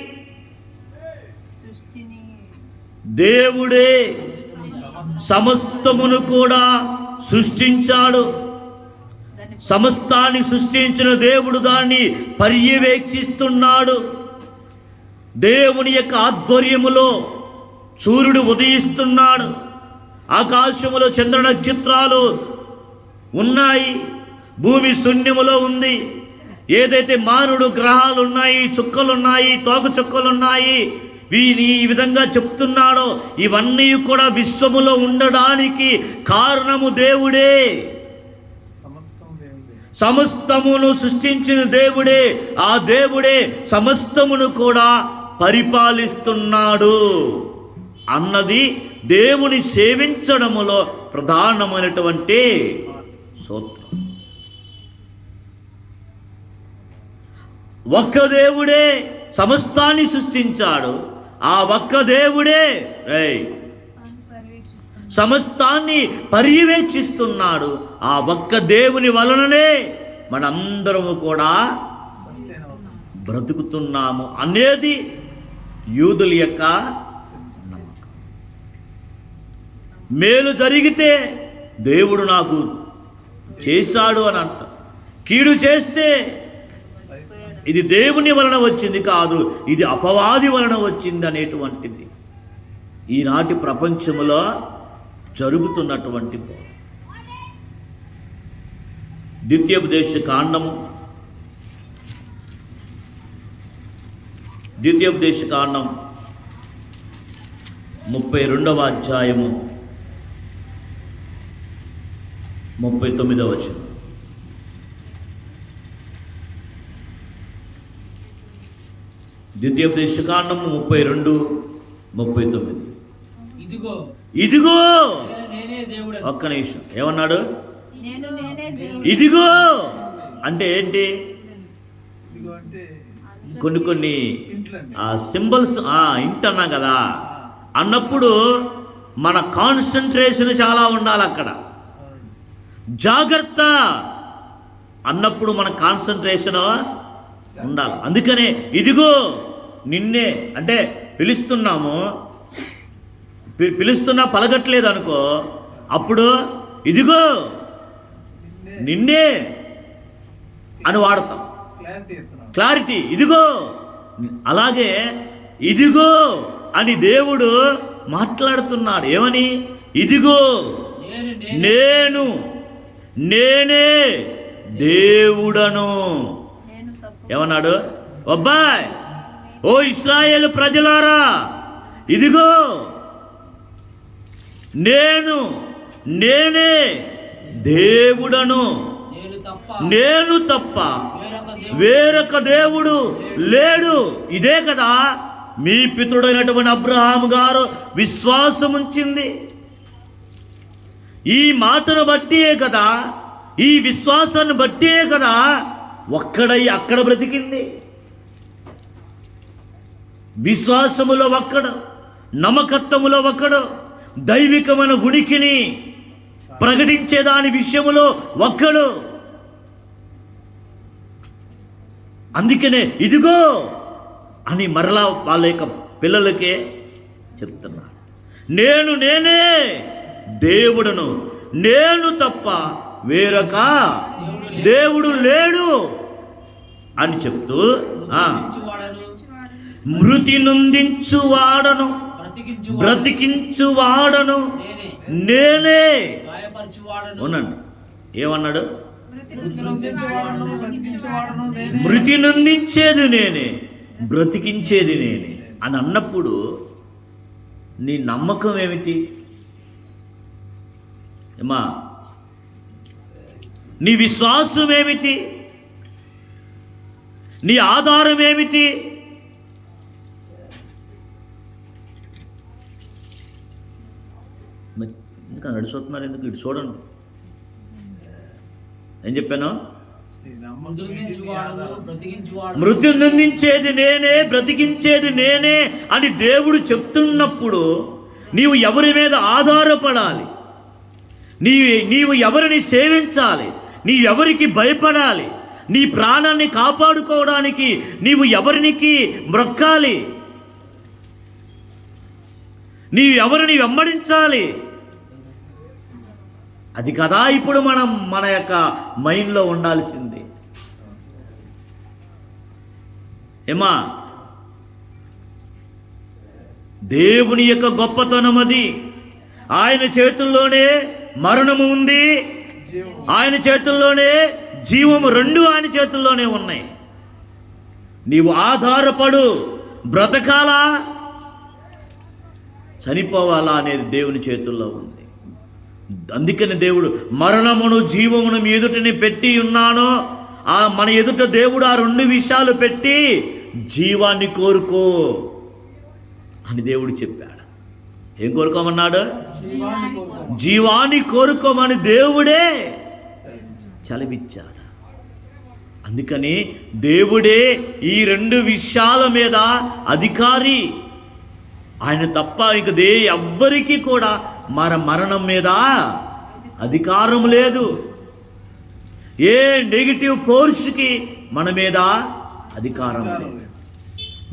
దేవుడే సమస్తమును కూడా సృష్టించాడు. సమస్తాన్ని సృష్టించిన దేవుడు దాన్ని పర్యవేక్షిస్తున్నాడు. దేవుని యొక్క ఆధ్వర్యములో సూర్యుడు ఉదయిస్తున్నాడు, ఆకాశములో చంద్ర నక్షత్రాలు ఉన్నాయి, భూమి శూన్యములో ఉంది. ఏదైతే మానవుడు గ్రహాలు ఉన్నాయి, చుక్కలున్నాయి, తోక చుక్కలున్నాయి, వీని ఈ విధంగా చెప్తున్నాడో ఇవన్నీ కూడా విశ్వములో ఉండడానికి కారణము దేవుడే. సమస్తమును సృష్టించిన దేవుడే. ఆ దేవుడే సమస్తమును కూడా పరిపాలిస్తున్నాడు అన్నది దేవుని సేవించడములో ప్రధానమైనటువంటి సూత్రం. ఒక్క దేవుడే సమస్తాన్ని సృష్టించాడు. ఆ ఒక్క దేవుడే సమస్తాన్ని పర్యవేక్షిస్తున్నాడు. ఆ ఒక్క దేవుని వలననే మనందరము కూడా బ్రతుకుతున్నాము అనేది యూదుల యొక్క నమ్మకం. మేలు జరిగితే దేవుడు నాకు చేశాడు అని అంట, కీడు చేస్తే ఇది దేవుని వలన వచ్చింది కాదు, ఇది అపవాది వలన వచ్చింది అనేటువంటిది ఈనాటి ప్రపంచంలో జరుగుతున్నటువంటి బోధ. ద్వితీయోపదేశ కాండము 32వ అధ్యాయము 39వ వచనం. ద్వితీయోపదేశ కాండము 32:39. ఇదిగో ఒక్క నిమిషం, ఏమన్నాడు? ఇదిగో అంటే ఏంటి? కొన్ని సింబల్స్ ఇంటన్నా కదా అన్నప్పుడు మన కాన్సన్ట్రేషన్ చాలా ఉండాలి అక్కడ. జాగ్రత్త అన్నప్పుడు మన కాన్సన్ట్రేషన్ ఉండాలి. అందుకనే ఇదిగో నిన్నే అంటే పిలుస్తున్నాము, పిలుస్తున్నా పలకట్లేదు అనుకో, అప్పుడు ఇదిగో నిన్నే అని వాడతాం. క్లారిటీ, ఇదిగో. అలాగే ఇదిగో అని దేవుడు మాట్లాడుతున్నాడు. ఏమని? ఇదిగో నేనే దేవుడను. ఏమన్నాడు? అబ్బాయ్, ఓ ఇశ్రాయేలు ప్రజలారా, ఇదిగో నేనే దేవుడను, నేను తప్ప వేరొక దేవుడు లేడు. ఇదే కదా మీ పితరుడైనటువంటి అబ్రహాము గారు విశ్వాసం ఉంచింది. ఈ మాటను బట్టియే కదా, ఈ విశ్వాసాన్ని బట్టియే కదా ఒక్కడై అక్కడ బ్రతికింది. విశ్వాసములో ఒక్కడు, నమ్మకత్వములో ఒక్కడు, దైవికమైన ఉనికిని ప్రకటించేదాని విషయములో ఒక్కడు. అందుకనే ఇదిగో అని మరలా వాళ్ళ యొక్క పిల్లలకే చెప్తున్నాడు. నేనే దేవుడను, నేను తప్ప వేరొక దేవుడు లేడు అని చెప్తూ మృతి నొందించువాడను, బ్రతికించువాడను నేనే. ఏమన్నాడు? మృతి నొందించువాడును బ్రతికించువాడును నేనే. మృతి నొందించేది నేనే, బ్రతికించేది నేనే అని అన్నప్పుడు నీ నమ్మకం ఏమిటి? ఏమా, నీ విశ్వాసం ఏమిటి? నీ ఆధారం ఏమిటి? ఇంకా నడుచుతున్నారు ఎందుకు? ఇటు చూడండి, ఏం చెప్పాను? మృతి నొందించేది నేనే, బ్రతికించేది నేనే అని దేవుడు చెప్తున్నప్పుడు నీవు ఎవరి మీద ఆధారపడాలి? నీవు ఎవరిని సేవించాలి? నీవు ఎవరికి భయపడాలి? నీ ప్రాణాన్ని కాపాడుకోవడానికి నీవు ఎవరికి మ్రొక్కాలి? నీవు ఎవరిని వెంబడించాలి? అది కదా ఇప్పుడు మన యొక్క మైండ్లో ఉండాల్సింది. ఏమా, దేవుని యొక్క గొప్పతనం అది. ఆయన చేతుల్లోనే మరణము ఉంది, ఆయన చేతుల్లోనే జీవము, రెండు ఆయన చేతుల్లోనే ఉన్నాయి. నీవు ఆధారపడు. బ్రతకాలా చనిపోవాలా అనేది దేవుని చేతుల్లో ఉంది. అందుకని దేవుడు మరణమును జీవమును మీ ఎదుటని పెట్టి ఉన్నాను. మన ఎదుట దేవుడు ఆ రెండు విషయాలు పెట్టి జీవాన్ని కోరుకో అని దేవుడు చెప్పాడు. ఏం కోరుకోమన్నాడు? జీవాన్ని కోరుకోమని దేవుడే చలవిచ్చాడు. అందుకని దేవుడే ఈ రెండు విషయాల మీద అధికారి. ఆయన తప్ప ఇక ఎవ్వరికీ కూడా మరణం మీద అధికారం లేదు. ఏ నెగిటివ్ ఫోర్స్కి మన మీద అధికారం లేదు.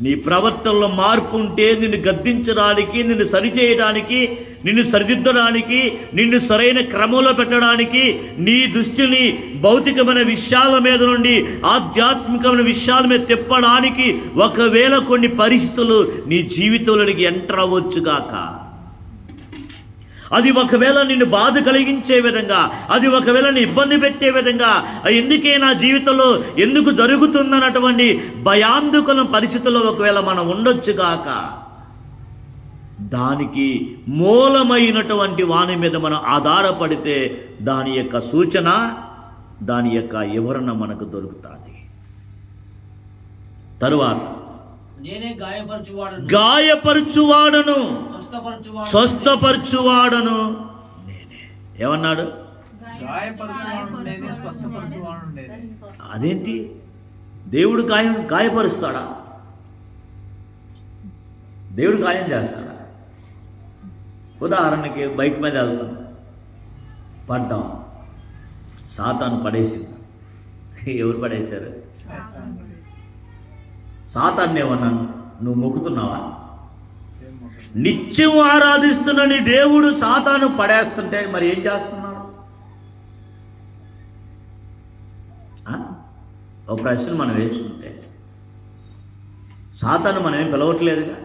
నీ ప్రవర్తనలో మార్పు ఉంటే నిన్ను గద్దించడానికి, నిన్ను సరిచేయడానికి, నిన్ను సరిదిద్దడానికి, నిన్ను సరైన క్రమంలో పెట్టడానికి, నీ దృష్టిని భౌతికమైన విషయాల మీద నుండి ఆధ్యాత్మికమైన విషయాల మీద తిప్పడానికి ఒకవేళ కొన్ని పరిస్థితులు నీ జీవితంలోనికి ఎంటర్ అవ్వచ్చుగాక. అది ఒకవేళ నిన్ను బాధ కలిగించే విధంగా, అది ఒకవేళ నీ ఇబ్బంది పెట్టే విధంగా, ఎందుకే నా జీవితంలో ఎందుకు జరుగుతుందన్నటువంటి భయాందోళన పరిస్థితుల్లో ఒకవేళ మనం ఉండొచ్చుగాక. దానికి మూలమైనటువంటి వాని మీద మనం ఆధారపడితే దాని యొక్క సూచన, దాని యొక్క వివరణ మనకు దొరుకుతుంది. తరువాత నేనే గాయపరచువాడను స్వస్థపరచువాడను నేనే. ఏమన్నాడు? అదేంటి? దేవుడు గాయపరుస్తాడా? దేవుడు గాయం చేస్తాడా? ఉదాహరణకి బైక్ మీద వెళ్తాం, పడ్డాం, సాతాను పడేసింది. ఎవరు పడేశారు? సాతాన్ని ఏమన్నాను? నువ్వు మొక్కుతున్నావా? నిత్యం ఆరాధిస్తున్న నీ దేవుడు సాతాను పడేస్తుంటే మరి ఏం చేస్తున్నాడు? ఒక ప్రశ్న మనం వేసుకుంటే, సాతాను మనం ఏం పిలవట్లేదుగా,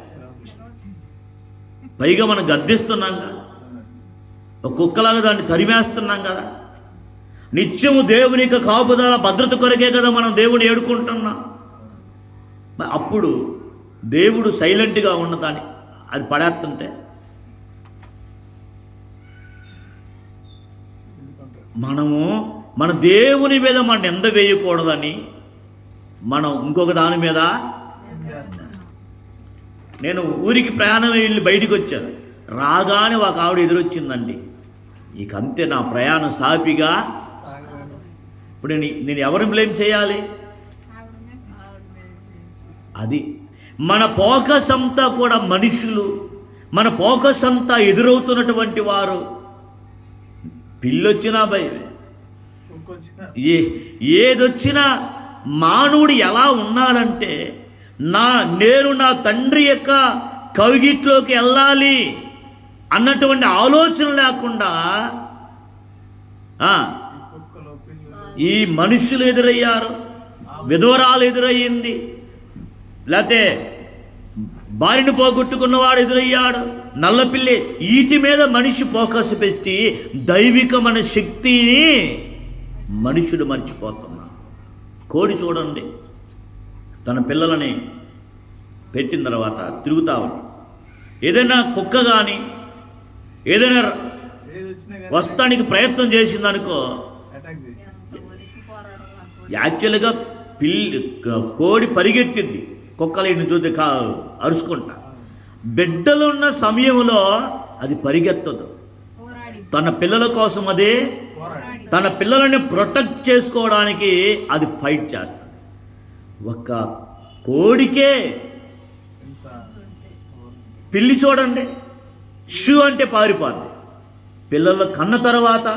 పైగా మనం గద్దిస్తున్నాంగా, ఒక కుక్కలాగా దాన్ని తరిమేస్తున్నాం కదా. నిత్యము దేవుని యొక్క కాపుదల భద్రత కొరకే కదా మనం దేవుని ఏడుకుంటున్నాం. అప్పుడు దేవుడు సైలెంట్గా ఉన్నదాన్ని అది పడేస్తుంటే మనము మన దేవుని మీద మన నింద వేయకూడదని మనం ఇంకొక దాని మీద. నేను ఊరికి ప్రయాణం వెళ్ళి బయటికి వచ్చాను, రాగానే ఒక ఆవిడ ఎదురొచ్చిందండి. ఇక అంతే, నా ప్రయాణం సాపిగా. ఇప్పుడు నేను ఎవరిని బ్లేమ్ చేయాలి? అది మన ఫోకస్ అంతా కూడా మనుషులు, మన ఫోకస్ అంతా ఎదురవుతున్నటువంటి వారు. పిల్లొచ్చినా భయమే, ఏదొచ్చినా మానవుడు ఎలా ఉన్నాడంటే, నేను నా తండ్రి యొక్క కవిగిట్లోకి వెళ్ళాలి అన్నటువంటి ఆలోచన లేకుండా ఈ మనుషులు ఎదురయ్యారు, విధవరాలు ఎదురయ్యింది, లేకపోతే భార్యను పోగొట్టుకున్నవాడు ఎదురయ్యాడు, నల్లపిల్లి. వీటి మీద మనిషి ఫోకస్ పెట్టి దైవికమైన శక్తిని మనుషుడు మర్చిపోతున్నాడు. కోడి చూడండి, తన పిల్లలని పెట్టిన తర్వాత తిరుగుతా ఉంది. ఏదైనా కుక్క కానీ ఏదైనా ఏది వచ్చినా కానీ వస్తానికి ప్రయత్నం చేసిందనుకో, అటాక్ చేసి యాక్చువల్గా కోడి పరిగెత్తింది, కుక్కలు చూస్తే అరుచుకుంటా. బిడ్డలున్న సమయంలో అది పరిగెత్తదు. తన పిల్లల కోసం అదే, పోరాడి తన పిల్లలని ప్రొటెక్ట్ చేసుకోవడానికి అది ఫైట్ చేస్తుంది. ఒక కోడికే ఎంత పిల్లి చూడండి, షూ అంటే పారిపోద్ది. పిల్లలు కన్న తర్వాత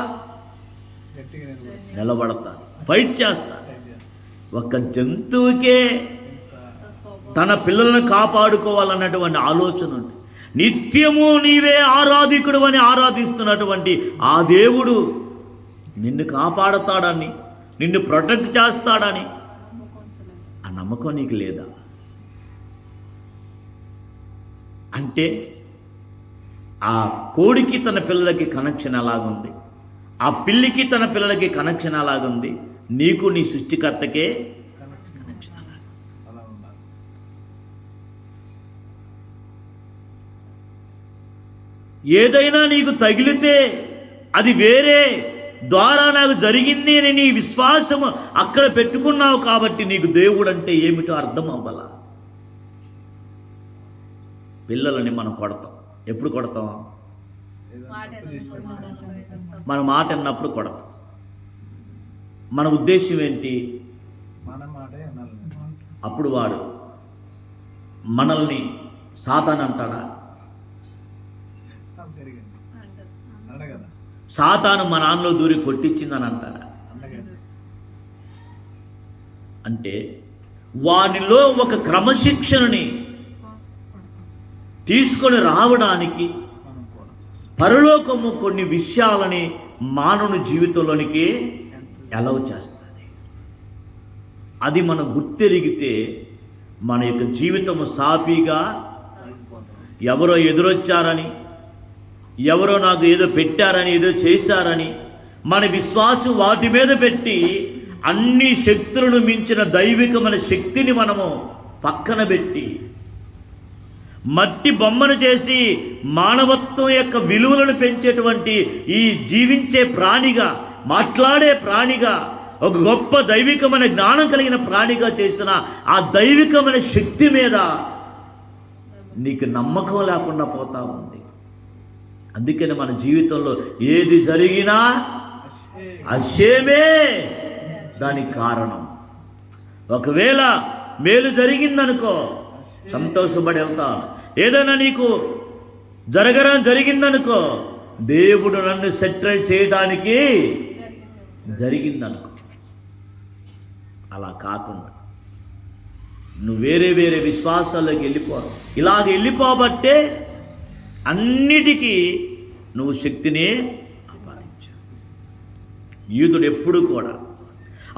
గట్టిగా నిలబడి నిలబడతారు, ఫైట్ చేస్తారు. అటాక్ చేస్తారు. ఒక జంతువుకే ఎంత తన పిల్లలను కాపాడుకోవాలన్నటువంటి ఆలోచన ఉంది. నిత్యము నీవే ఆరాధికుడు అని ఆరాధిస్తున్నటువంటి ఆ దేవుడు నిన్ను కాపాడతాడని, నిన్ను ప్రొటెక్ట్ చేస్తాడని ఆ నమ్మకం నీకు లేదా? అంటే ఆ కోడికి తన పిల్లలకి కనెక్షన్ ఎలాగుంది, ఆ పిల్లికి తన పిల్లలకి కనెక్షన్ ఎలాగుంది, నీకు నీ సృష్టికర్తకే కనెక్షన్ అలా ఉండాలి. ఏదైనా నీకు తగిలితే అది వేరే ద్వారా నాకు జరిగింది అని నీ విశ్వాసము అక్కడ పెట్టుకున్నావు కాబట్టి నీకు దేవుడు అంటే ఏమిటో అర్థం అవ్వాల. పిల్లలని మనం కొడతాం. ఎప్పుడు కొడతాం? ఏదైనా తప్పు చేసినప్పుడు మన మాట అన్నప్పుడు కొడతాం. మన ఉద్దేశం ఏంటి? మన మాటే అనాలి. అప్పుడు వాడు మనల్ని సాతాను అంటాడా? పెరిగింది అన్న కదా, సాతాను మా నాన్నలో దూరి కొట్టించిందని అంటాడా? అన్నగడ్డ అంటే వానిలో ఒక క్రమశిక్షణని తీసుకొని రావడానికి మనం కూడా పరలోకము కొన్ని విషయాలని మానవుని జీవితంలోనికి అలౌ చేస్తుంది. అది మనం గుర్తెరిగితే మన యొక్క జీవితము సాఫీగా, ఎవరో ఎదురొచ్చారని, ఎవరో నాకు ఏదో పెట్టారని, ఏదో చేశారని మన విశ్వాసం వాటి మీద పెట్టి అన్ని శక్తులను మించిన దైవికమైన శక్తిని మనము పక్కన పెట్టి మట్టి బొమ్మను చేసి మానవత్వం యొక్క విలువలను పెంచేటువంటి ఈ జీవించే ప్రాణిగా, మాట్లాడే ప్రాణిగా, ఒక గొప్ప దైవికమైన జ్ఞానం కలిగిన ప్రాణిగా చేసిన ఆ దైవికమైన శక్తి మీద నీకు నమ్మకం లేకుండా పోతా ఉంది. అందుకని మన జీవితంలో ఏది జరిగినా అశేమే దానికి కారణం. ఒకవేళ మేలు జరిగిందనుకో సంతోషపడి వెళ్తాను. ఏదైనా నీకు జరిగిందనుకో దేవుడు నన్ను సెటిల్ చేయడానికి జరిగిందనుకో. అలా కాకుండా నువ్వు వేరే వేరే విశ్వాసాల్లోకి ఇలాగ వెళ్ళిపోబట్టే అన్నిటికీ నువ్వు శక్తిని ఆపాదించావు. యూదుడు ఎప్పుడు కూడా,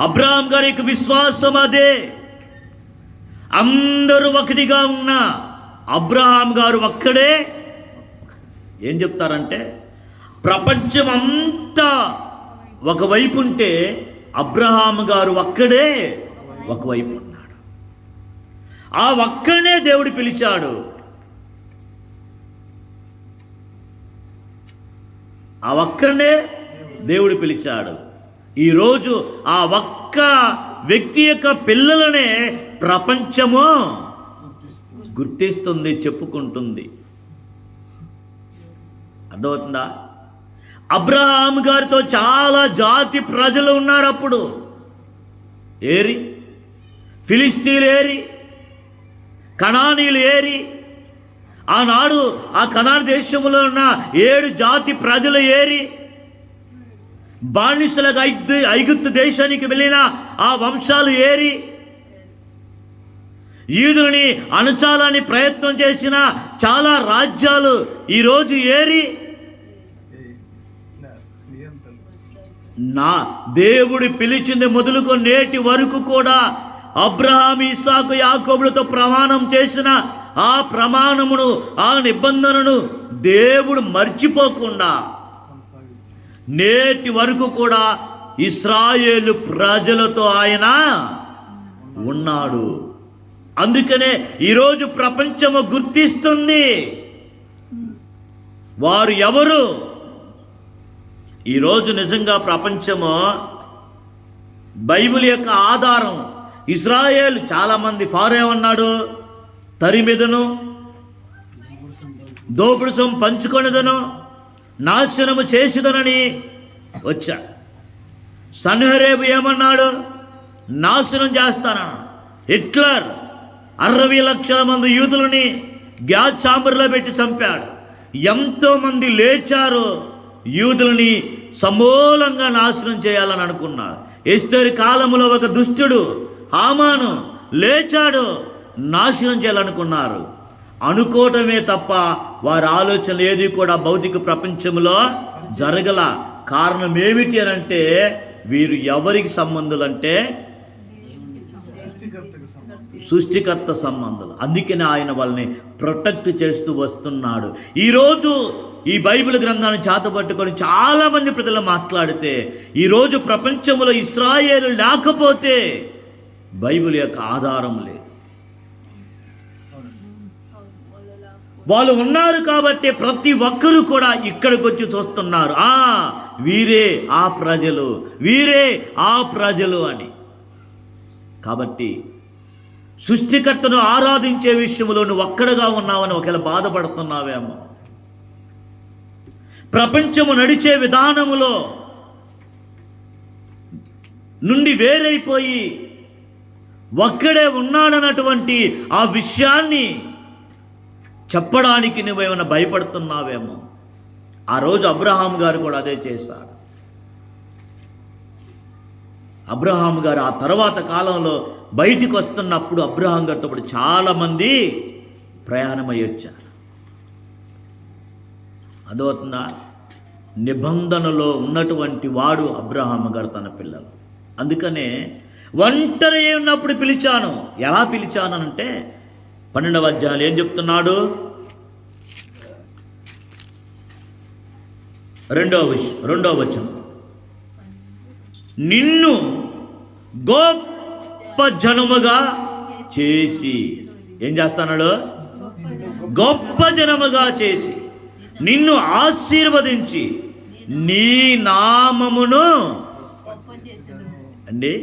అబ్రహాం గారి యొక్క విశ్వాసం అదే. అందరూ ఒకటిగా ఉన్న అబ్రహాం గారు ఒక్కడే. ఏం చెప్తారంటే ప్రపంచం అంతా ఒకవైపు ఉంటే అబ్రహాం గారు ఒక్కడే ఒకవైపు ఉన్నాడు. ఆ ఒక్కనే దేవుడు పిలిచాడు. ఆ ఒక్కనే దేవుడు పిలిచాడు. ఈరోజు ఆ ఒక్క వ్యక్తి యొక్క పిల్లలనే ప్రపంచము గుర్తిస్తుంది, చెప్పుకుంటుంది. అర్థమవుతుందా? అబ్రహాం గారితో చాలా జాతి ప్రజలు ఉన్నారు అప్పుడు. ఏరి ఫిలిస్తీన్లు ఏరి, కనానీయులు ఏరి, ఆనాడు ఆ కనాన్ దేశంలో ఉన్న 7 జాతి ప్రజలు ఏరి, బానిసలకు ఐగుప్తు దేశానికి వెళ్ళిన ఆ వంశాలు ఏరి, యూదులని అణచాలని ప్రయత్నం చేసిన చాలా రాజ్యాలు ఈరోజు ఏరి, నా దేవుడు పిలిచింది మొదలుకొని నేటి వరకు కూడా అబ్రహాం, ఇస్సాకు, యాకోబులతో ప్రమాణం చేసిన ఆ ప్రమాణమును, ఆ నిబంధనను దేవుడు మర్చిపోకుండా నేటి వరకు కూడా ఇశ్రాయేలు ప్రజలతో ఆయన ఉన్నాడు. అందుకనే ఈరోజు ప్రపంచము గుర్తిస్తుంది వారు ఎవరు. ఈరోజు నిజంగా ప్రపంచము బైబిల్ యొక్క ఆధారం ఇశ్రాయేలు. చాలామంది ఫారో ఏమన్నాడు? తరిమెదను, దోపుడు సొమ్ము పంచుకొనిదను, నాశనము చేసిదనని వచ్చాడు. సన్హెరీబు ఏమన్నాడు? నాశనం చేస్తానన్నాడు. హిట్లర్ 60 లక్షల మంది యూదులని గ్యాస్ ఛాంబర్లో పెట్టి చంపాడు. ఎంతోమంది లేచారు యూదులని సమూలంగా నాశనం చేయాలని అనుకున్నారు. ఎస్తేరు కాలంలో ఒక దుష్టుడు హామాను లేచాడు, నాశనం చేయాలనుకున్నారు. అనుకోవటమే తప్ప వారి ఆలోచన ఏది కూడా భౌతిక ప్రపంచంలో జరగల. కారణం ఏమిటి అని అంటే వీరు ఎవరికి సంబంధులంటే సృష్టికర్త సంబంధులు. అందుకనే ఆయన వాళ్ళని ప్రొటెక్ట్ చేస్తూ వస్తున్నాడు. ఈరోజు ఈ బైబిల్ గ్రంథాన్ని చేతపట్టుకొని చాలామంది ప్రజలు మాట్లాడితే ఈరోజు ప్రపంచంలో ఇశ్రాయేలు లేకపోతే బైబిల్ యొక్క ఆధారం లేదు. వాళ్ళు ఉన్నారు కాబట్టి ప్రతి ఒక్కరూ కూడా ఇక్కడికి వచ్చి చూస్తున్నారు. వీరే ఆ ప్రజలు, వీరే ఆ ప్రజలు అని. కాబట్టి సృష్టికర్తను ఆరాధించే విషయంలో నువ్వు ఒక్కడుగా ఉన్నావని ఒకవేళ బాధపడుతున్నావేమో, ప్రపంచము నడిచే విధానములో నుండి వేరైపోయి ఒక్కడే ఉన్నాడన్నటువంటి ఆ విషయాన్ని చెప్పడానికి నువ్వేమైనా భయపడుతున్నావేమో. ఆ రోజు అబ్రహాం గారు కూడా అదే చేశాడు. అబ్రహాం గారు ఆ తర్వాత కాలంలో బయటికి వస్తున్నప్పుడు అబ్రహాం గారితో పాటు చాలామంది ప్రయాణమై వచ్చారు. అదవుతుందా? నిబంధనలో ఉన్నటువంటి వాడు అబ్రహాం గారు తన పిల్లలు. అందుకనే ఒంటరి ఉన్నప్పుడు పిలిచాను. ఎలా పిలిచాను అంటే 12వ అధ్యాయం ఏం చెప్తున్నాడు? 2వ వచనం, నిన్ను గొప్ప జనముగా చేసి, ఏం చేస్తున్నాడు? గొప్ప జనముగా చేసి నిన్ను ఆశీర్వదించి నీ నామమును అండి,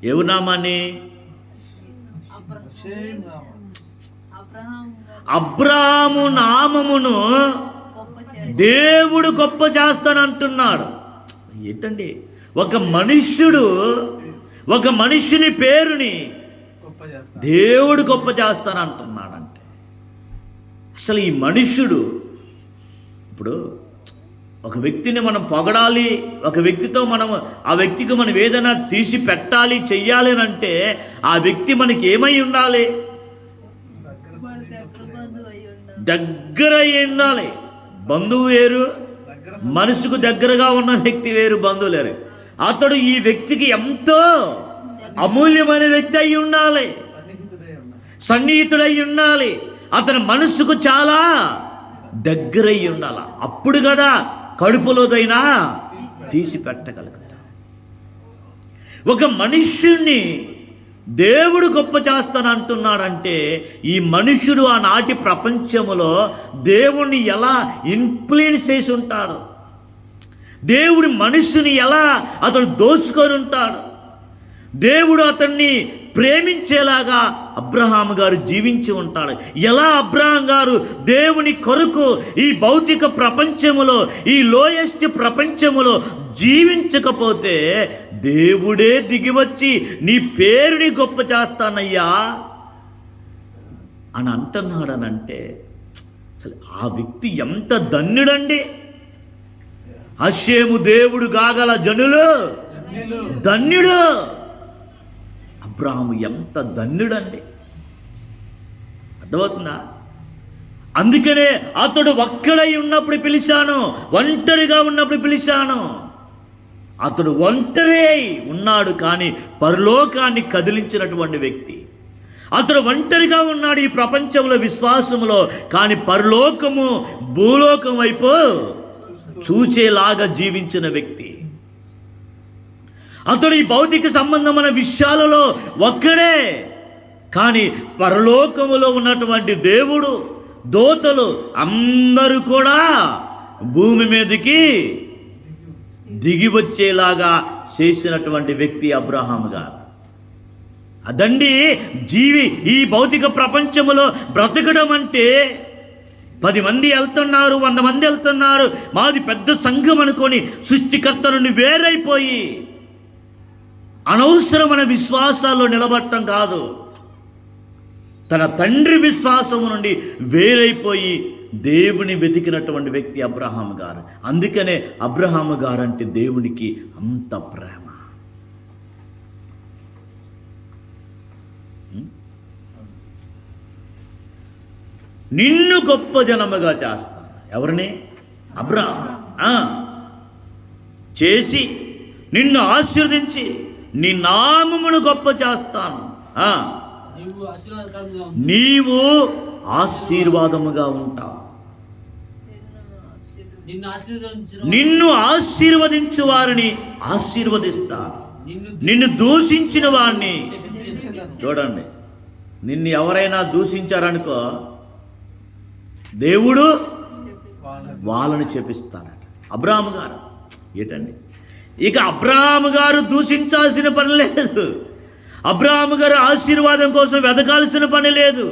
ఎవరి నామాన్ని? అబ్రాహాము నామమును దేవుడు గొప్ప చేస్తానంటున్నాడు. ఏంటండి, ఒక మనుష్యుడు ఒక మనిషిని పేరుని దేవుడు గొప్ప చేస్తానంటున్నాడంటే అసలు ఈ మనుష్యుడు, ఇప్పుడు ఒక వ్యక్తిని మనం పొగడాలి, ఒక వ్యక్తితో మనం ఆ వ్యక్తికి మనం ఏదైనా తీసి పెట్టాలి, చెయ్యాలి అని అంటే ఆ వ్యక్తి మనకి ఏమై ఉండాలి? దగ్గర ఉండాలి. బంధువు వేరు, మనసుకు దగ్గరగా ఉన్న వ్యక్తి వేరు, బంధువు లేరు. అతడు ఈ వ్యక్తికి ఎంతో అమూల్యమైన వ్యక్తి అయి ఉండాలి, సన్నిహితుడై ఉండాలి, అతని మనసుకు చాలా దగ్గరై ఉండాలి. అప్పుడు కదా కడుపులోదైనా తీసి పెట్టగలుగుతా. ఒక మనుష్యుణ్ణి దేవుడు గొప్ప చేస్తానంటున్నాడంటే ఈ మనుషుడు ఆనాటి ప్రపంచంలో దేవుణ్ణి ఎలా ఇన్ఫ్లుయెన్స్ చేసి ఉంటాడు, దేవుడి మనుషుని ఎలా అతడు దోచుకొని ఉంటాడు, దేవుడు అతన్ని ప్రేమించేలాగా అబ్రహాం గారు జీవించి ఉంటాడు. ఎలా అబ్రహాం గారు దేవుని కొరకు ఈ భౌతిక ప్రపంచములో, ఈ లోయెస్ట్ ప్రపంచములో జీవించకపోతే దేవుడే దిగివచ్చి నీ పేరుని గొప్ప చేస్తానయ్యా అని అంటున్నాడనంటే అసలు ఆ వ్యక్తి ఎంత ధన్యుడండి. హషేము దేవుడు గాగల జనులు ధన్యుడు. అబ్రాహాము ఎంత ధన్యుడండి, అర్థమవుతుందా? అందుకనే అతడు ఒక్కడై ఉన్నప్పుడు పిలిచాను, ఒంటరిగా ఉన్నప్పుడు పిలిచాను. అతడు ఒంటరి ఉన్నాడు కానీ పరలోకాన్ని కదిలించినటువంటి వ్యక్తి. అతడు ఒంటరిగా ఉన్నాడు ఈ ప్రపంచంలో విశ్వాసంలో, కానీ పరలోకము భూలోకం వైపు చూచేలాగా జీవించిన వ్యక్తి. అతడు ఈ భౌతిక సంబంధమైన విషయాలలో ఒక్కడే. కానీ పరలోకములో ఉన్నటువంటి దేవుడు, దూతలు అందరూ కూడా భూమి మీదకి దిగి వచ్చేలాగా చేసినటువంటి వ్యక్తి అబ్రహాము గారు. అదండి జీవి. ఈ భౌతిక ప్రపంచములో బ్రతకడం అంటే 10 మంది వెళ్తున్నారు, 100 మంది వెళ్తున్నారు, మాది పెద్ద సంఘం అనుకొని సృష్టికర్త నుండి వేరైపోయి అనవసరమైన విశ్వాసాల్లో నిలబడటం కాదు. తన తండ్రి విశ్వాసము నుండి వేరైపోయి దేవుని వెతికినటువంటి వ్యక్తి అబ్రహాము గారు. అందుకనే అబ్రహాము గారు అంటే దేవునికి అంత ప్రేమ. నిన్ను గొప్ప జనముగా చేస్తాను. ఎవరిని? అబ్రహాము చేసి నిన్ను ఆశీర్వదించి నీ నామమును గొప్ప చేస్తాను. నీవు ఆశీర్వాదముగా ఉంటావు. నిన్ను ఆశీర్వదించు వారిని ఆశీర్వదిస్తాను. నిన్ను దూషించిన వారిని, చూడండి, నిన్ను ఎవరైనా దూషించారనుకో దేవుడు వాళ్ళని చేపిస్తాడట. అబ్రహాము గారు ఏంటండి, ఇక అబ్రహాము గారు దూషించాల్సిన పని లేదు. అబ్రహాము గారు ఆశీర్వాదం కోసం వెతకాల్సిన పని లేదు.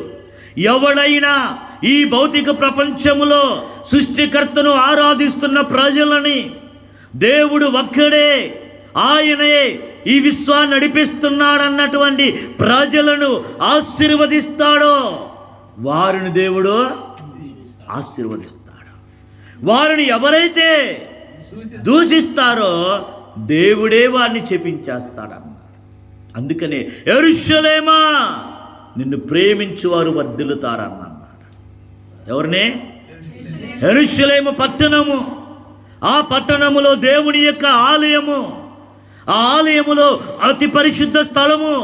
ఎవడైనా ఈ భౌతిక ప్రపంచములో సృష్టికర్తను ఆరాధిస్తున్న ప్రజలని, దేవుడు ఒక్కడే, ఆయనే ఈ విశ్వాన్ని నడిపిస్తున్నాడన్నటువంటి ప్రజలను ఆశీర్వదిస్తాడో వారిని దేవుడు ఆశీర్వదిస్తాడు. వారిని ఎవరైతే దూషిస్తారో దేవుడే వారిని చెప్పించేస్తాడన్నాడు. అందుకనే యెరూషలేమా నిన్ను ప్రేమించువారు వర్ధిల్లుతారన్నాడు. ఎవరిని? యెరూషలేము పట్టణము. ఆ పట్టణములో దేవుని యొక్క ఆలయము, ఆ ఆలయములో అతి పరిశుద్ధ స్థలము,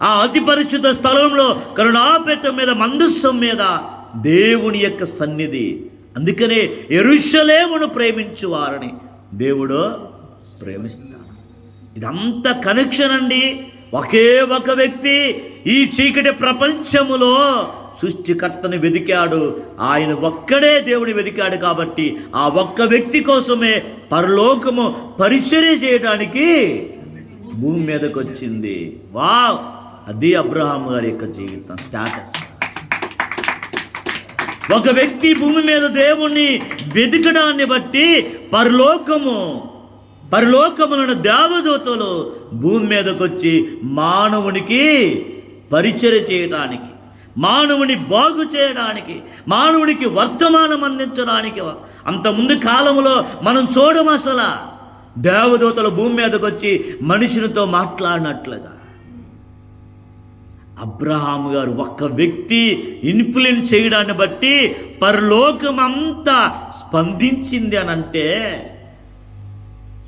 ఆ అతి పరిశుద్ధ స్థలంలో కరుణాపీఠం మీద మందస్సం మీద దేవుని యొక్క సన్నిధి. అందుకనే యెరూషలేమును ప్రేమించువారని దేవుడు ప్రేమిస్తాడు. ఇదంతా కనెక్షన్ అండి. ఒకే ఒక వ్యక్తి ఈ చీకటి ప్రపంచములో సృష్టికర్తను వెతికాడు. ఆయన ఒక్కడే దేవుని వెతికాడు కాబట్టి ఆ ఒక్క వ్యక్తి కోసమే పరలోకము పరిచర్య చేయడానికి భూమి మీదకి వచ్చింది. వావ్, అది అబ్రహాము గారి యొక్క జీవితం స్టేటస్. ఒక వ్యక్తి భూమి మీద దేవుణ్ణి వెతకడాన్ని బట్టి పరలోకములను దేవదూతలు భూమి మీదకి వచ్చి మానవునికి పరిచర్య చేయడానికి, మానవుని బాగు చేయడానికి, మానవునికి వర్తమానం అందించడానికి. అంతకుముందు కాలంలో మనం చూడము అసలు దేవదూతలు భూమి మీదకి వచ్చి మనుషులతో మాట్లాడినట్లుగా. అబ్రహాము గారు ఒక్క వ్యక్తి ఇన్ఫ్లుయెన్స్ చేయడాన్ని బట్టి పరలోకం అంతా స్పందించింది అని అంటే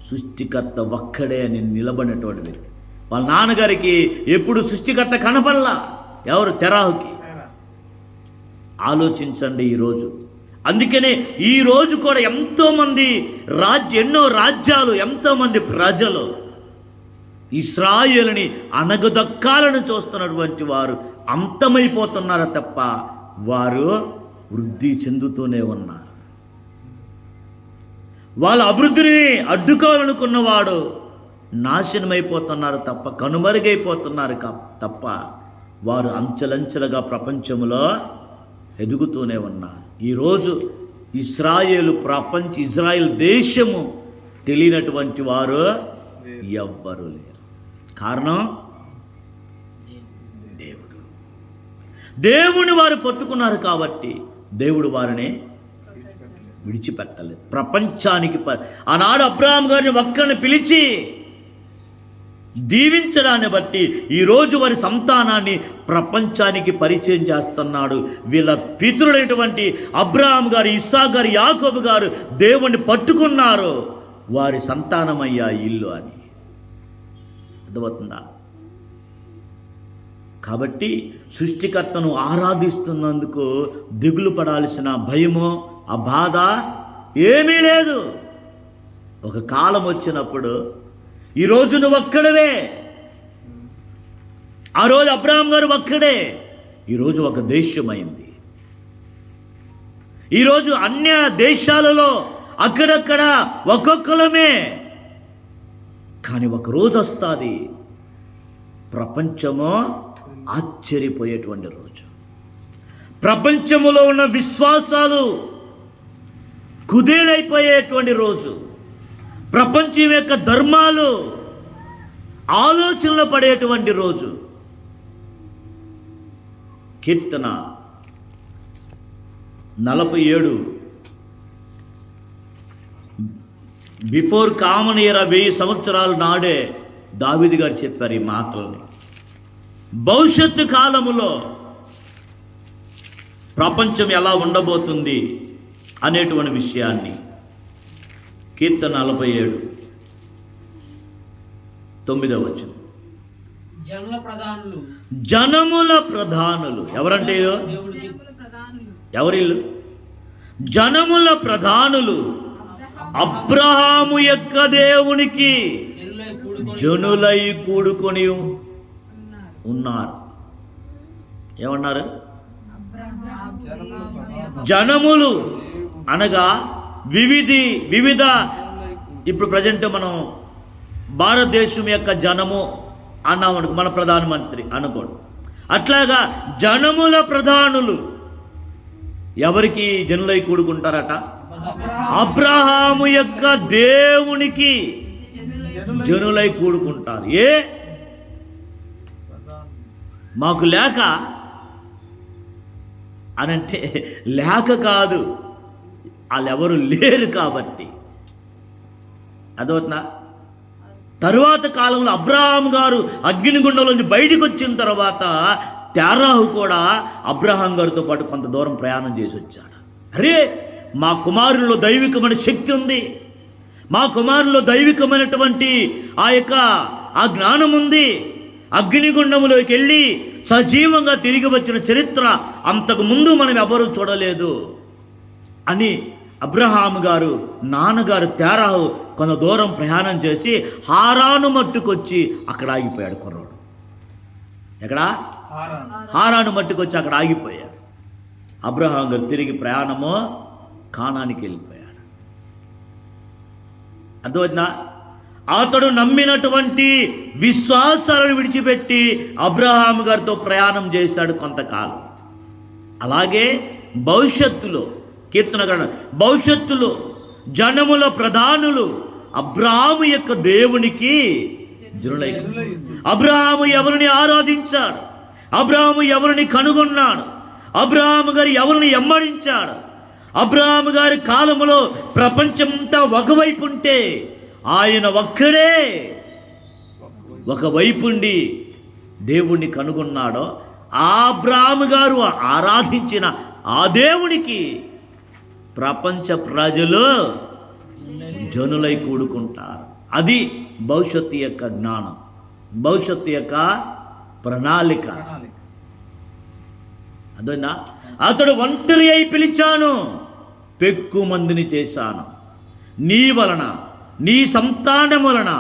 సృష్టికర్త ఒక్కడే అని నిలబడినటువంటి వ్యక్తి. వాళ్ళ నాన్నగారికి ఎప్పుడు సృష్టికర్త కనపడలా. ఎవరు? తెరాహుకి. ఆలోచించండి ఈరోజు. అందుకనే ఈరోజు కూడా ఎంతోమంది ఎన్నో రాజ్యాలు, ఎంతోమంది ప్రజలు ఇశ్రాయేలుని అనగదొక్కాలను చూస్తున్నటువంటి వారు అంతమైపోతున్నారు తప్ప వారు వృద్ధి చెందుతూనే ఉన్నారు. వాళ్ళ అభివృద్ధిని అడ్డుకోవాలనుకున్నవాడు నాశనమైపోతున్నారు తప్ప, కనుమరుగైపోతున్నారు తప్ప వారు అంచెలంచెలుగా ప్రపంచంలో ఎదుగుతూనే ఉన్నారు. ఈరోజు ఇజ్రాయేల్ దేశము తెలియనటువంటి వారు ఎవ్వరూ లేరు. కారణం దేవుని వారు పట్టుకున్నారు కాబట్టి దేవుడు వారిని విడిచిపెట్టలేదు. ప్రపంచానికి ఆనాడు అబ్రహాము గారిని ఒక్కరిని పిలిచి దీవించడాన్ని బట్టి ఈరోజు వారి సంతానాన్ని ప్రపంచానికి పరిచయం చేస్తున్నాడు. వీళ్ళ పితరుడైనటువంటి అబ్రహాము గారు, ఇస్సాకు గారు, యాకోబు గారు దేవుణ్ణి పట్టుకున్నారు, వారి సంతానమయ్యా ఇల్లు అని. అర్థమవుతుందా? కాబట్టి సృష్టికర్తను ఆరాధిస్తున్నందుకు దిగులు పడాల్సిన భయమో ఆ బాధ ఏమీ లేదు. ఒక కాలం వచ్చినప్పుడు ఈరోజు నువ్వు ఒక్కడవే. ఆ రోజు అబ్రహాం గారు ఒక్కడే, ఈరోజు ఒక దేశమైంది. ఈరోజు అన్య దేశాలలో అక్కడక్కడ ఒక్కొక్కలమే. కానీ ఒక రోజు వస్తుంది, ప్రపంచము ఆశ్చర్యపోయేటువంటి రోజు. ప్రపంచములో ఉన్న విశ్వాసాలు కుదేలైపోయేటువంటి రోజు. ప్రపంచం యొక్క ధర్మాలు ఆలోచనలు పడేటువంటి రోజు. కీర్తన 47 బిఫోర్ కామన్ ఎరా 1000 సంవత్సరాల నాడే దావీదు గారు చెప్పారు ఈ మాటల్ని. భవిష్యత్తు కాలములో ప్రపంచం ఎలా ఉండబోతుంది అనేటువంటి విషయాన్ని కీర్తన 47 9వ వచనం. జనముల ప్రధానులు ఎవరంటే ఎవరిల్లు? జనముల ప్రధానులు అబ్రహాము యొక్క దేవునికి జనులై కూడుకొని ఉన్నారు. ఏమన్నారు? జనములు అనగా వివిధ ఇప్పుడు ప్రజెంట్ మనం భారతదేశం యొక్క జనము అన్నామనుకో, మన ప్రధానమంత్రి అనుకోండి. అట్లాగా జనముల ప్రధానులు ఎవరికి జనులై కూడుకుంటారట? అబ్రహాము యొక్క దేవునికి జనులై కూడుకుంటారు. మాకు లేక అనంటే లేక కాదు, వాళ్ళెవరు లేరు కాబట్టి. అదవుతున్నా? తరువాత కాలంలో అబ్రహాం గారు అగ్నిగుండంలోంచి బయటికి వచ్చిన తర్వాత తెరాహు కూడా అబ్రహాం గారితో పాటు కొంత దూరం ప్రయాణం చేసి వచ్చాడు. అరే, మా కుమారుల్లో దైవికమైన శక్తి ఉంది, మా కుమారుల్లో దైవికమైనటువంటి ఆ జ్ఞానం ఉంది. అగ్నిగుండములోకి వెళ్ళి సజీవంగా తిరిగి వచ్చిన చరిత్ర అంతకు ముందు మనం ఎవరూ చూడలేదు అని అబ్రహాం గారు నాన్నగారు తెరాహు కొంత దూరం ప్రయాణం చేసి హారాను మట్టుకొచ్చి అక్కడ ఆగిపోయాడు కుర్రోడు. ఎక్కడ? హారాను మట్టుకొచ్చి అక్కడ ఆగిపోయాడు. అబ్రహాం గారు తిరిగి ప్రయాణము కానానికి వెళ్ళిపోయాడు. అర్థమవుతుందా? అతడు నమ్మినటువంటి విశ్వాసాలను విడిచిపెట్టి అబ్రహాం గారితో ప్రయాణం చేశాడు కొంతకాలం. అలాగే భవిష్యత్తులో కీర్తనకారుడు భవిష్యత్తులో జనముల ప్రధానులు అబ్రహాము యొక్క దేవునికి జనులై. అబ్రహాము ఎవరిని ఆరాధించాడు? అబ్రహాము ఎవరిని కనుగొన్నాడు? అబ్రహాము గారు ఎవరిని ఎమ్మడించాడు? అబ్రహాము గారి కాలంలో ప్రపంచమంతా ఒకవైపు ఉంటే ఆయన ఒక్కడే ఒకవైపుండి దేవుణ్ణి కనుగొన్నాడో ఆ అబ్రహాము గారు ఆరాధించిన ఆ దేవునికి ప్రపంచ ప్రజలు జనులై కూడుకుంటారు. అది భవిష్యత్తు యొక్క జ్ఞానం, భవిష్యత్తు యొక్క ప్రణాళిక. అదేనా? అతడు ఒంటరి అయి పిలిచాను, పెక్కు మందిని చేశాను. నీ వలన నీ సంతానం వలన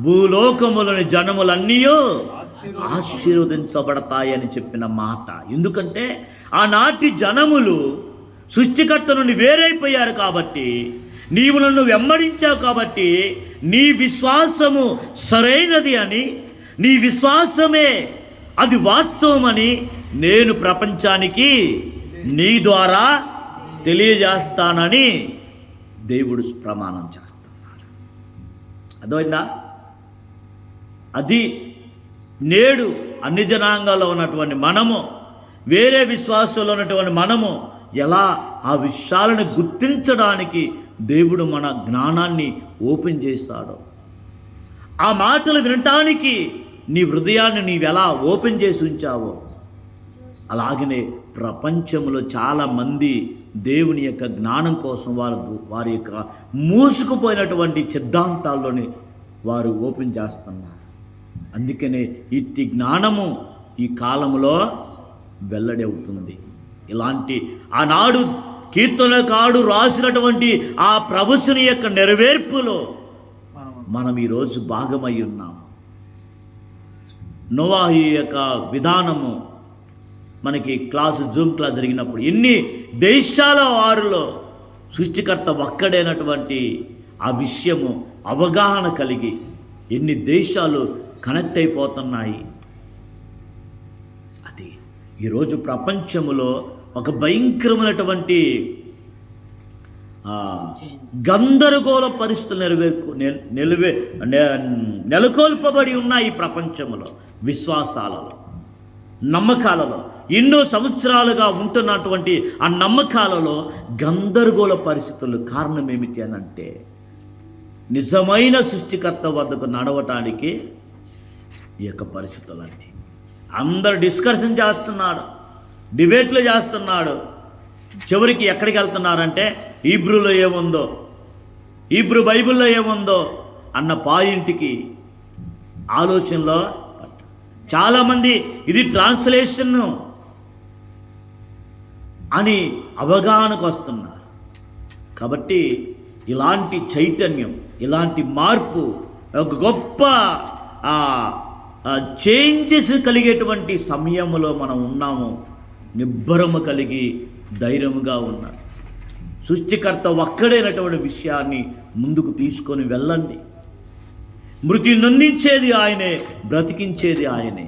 భూలోకములని జనములన్నీ ఆశీర్వదించబడతాయని చెప్పిన మాట. ఎందుకంటే ఆనాటి జనములు సృష్టికర్త నుండి వేరైపోయారు కాబట్టి, నీవు నన్ను వెంబడించావు కాబట్టి నీ విశ్వాసము సరైనది అని, నీ విశ్వాసమే అది వాస్తవమని నేను ప్రపంచానికి నీ ద్వారా తెలియజేస్తానని దేవుడు ప్రమాణం చేస్తున్నాడు. అదైందా? అది నేడు అన్ని జనాంగాల్లో ఉన్నటువంటి మనము, వేరే విశ్వాసంలో ఉన్నటువంటి మనము ఎలా ఆ విషయాలను గుర్తించడానికి దేవుడు మన జ్ఞానాన్ని ఓపెన్ చేస్తాడో, ఆ మాటలు వినటానికి నీ హృదయాన్ని నీవెలా ఓపెన్ చేసి ఉంచావో, అలాగనే ప్రపంచంలో చాలామంది దేవుని యొక్క జ్ఞానం కోసం వారి యొక్క మూసుకుపోయినటువంటి సిద్ధాంతాల్లోని వారు ఓపెన్ చేస్తున్నారు. అందుకనే ఇట్టి జ్ఞానము ఈ కాలంలో వెల్లడి అవుతుంది. ఇలాంటి ఆనాడు కీర్తనకారుడు రాసినటువంటి ఆ ప్రవచన యొక్క నెరవేర్పులో మనం ఈరోజు భాగమై ఉన్నాము. నోవాహు యొక్క విధానము మనకి జూమ్ క్లాస్ జరిగినప్పుడు ఎన్ని దేశాల వారిలో సృష్టికర్త ఒక్కడైనటువంటి ఆ విషయము అవగాహన కలిగి ఎన్ని దేశాలు కనెక్ట్ అయిపోతున్నాయి. అది ఈరోజు ప్రపంచంలో ఒక భయంకరమైనటువంటి గందరగోళ పరిస్థితులు నెలకొల్పబడి ఉన్నాయి. ఈ ప్రపంచంలో విశ్వాసాలలో, నమ్మకాలలో ఎన్నో సంవత్సరాలుగా ఉంటున్నటువంటి ఆ నమ్మకాలలో గందరగోళ పరిస్థితులు కారణం ఏమిటి అని అంటే నిజమైన సృష్టికర్త వద్దకు నడవటానికి ఈ యొక్క పరిస్థితులన్నీ. అందరు డిస్కషన్ చేస్తున్నాడు, డిబేట్లు చేస్తున్నాడు. చివరికి ఎక్కడికి వెళ్తున్నారంటే హీబ్రూలో ఏముందో, హీబ్రూ బైబిల్లో ఏముందో అన్న పాయింట్కి ఆలోచనలో చాలామంది ఇది ట్రాన్స్లేషన్ అని అవగాహనకు వస్తున్నారు. కాబట్టి ఇలాంటి చైతన్యం, ఇలాంటి మార్పు, ఒక గొప్ప చేంజెస్ కలిగేటువంటి సమయంలో మనం ఉన్నాము. నిబ్బరము కలిగి ధైర్యముగా ఉన్నారు. సృష్టికర్త ఒక్కడైనటువంటి విషయాన్ని ముందుకు తీసుకొని వెళ్ళండి. మృతి నొందించేది ఆయనే, బ్రతికించేది ఆయనే.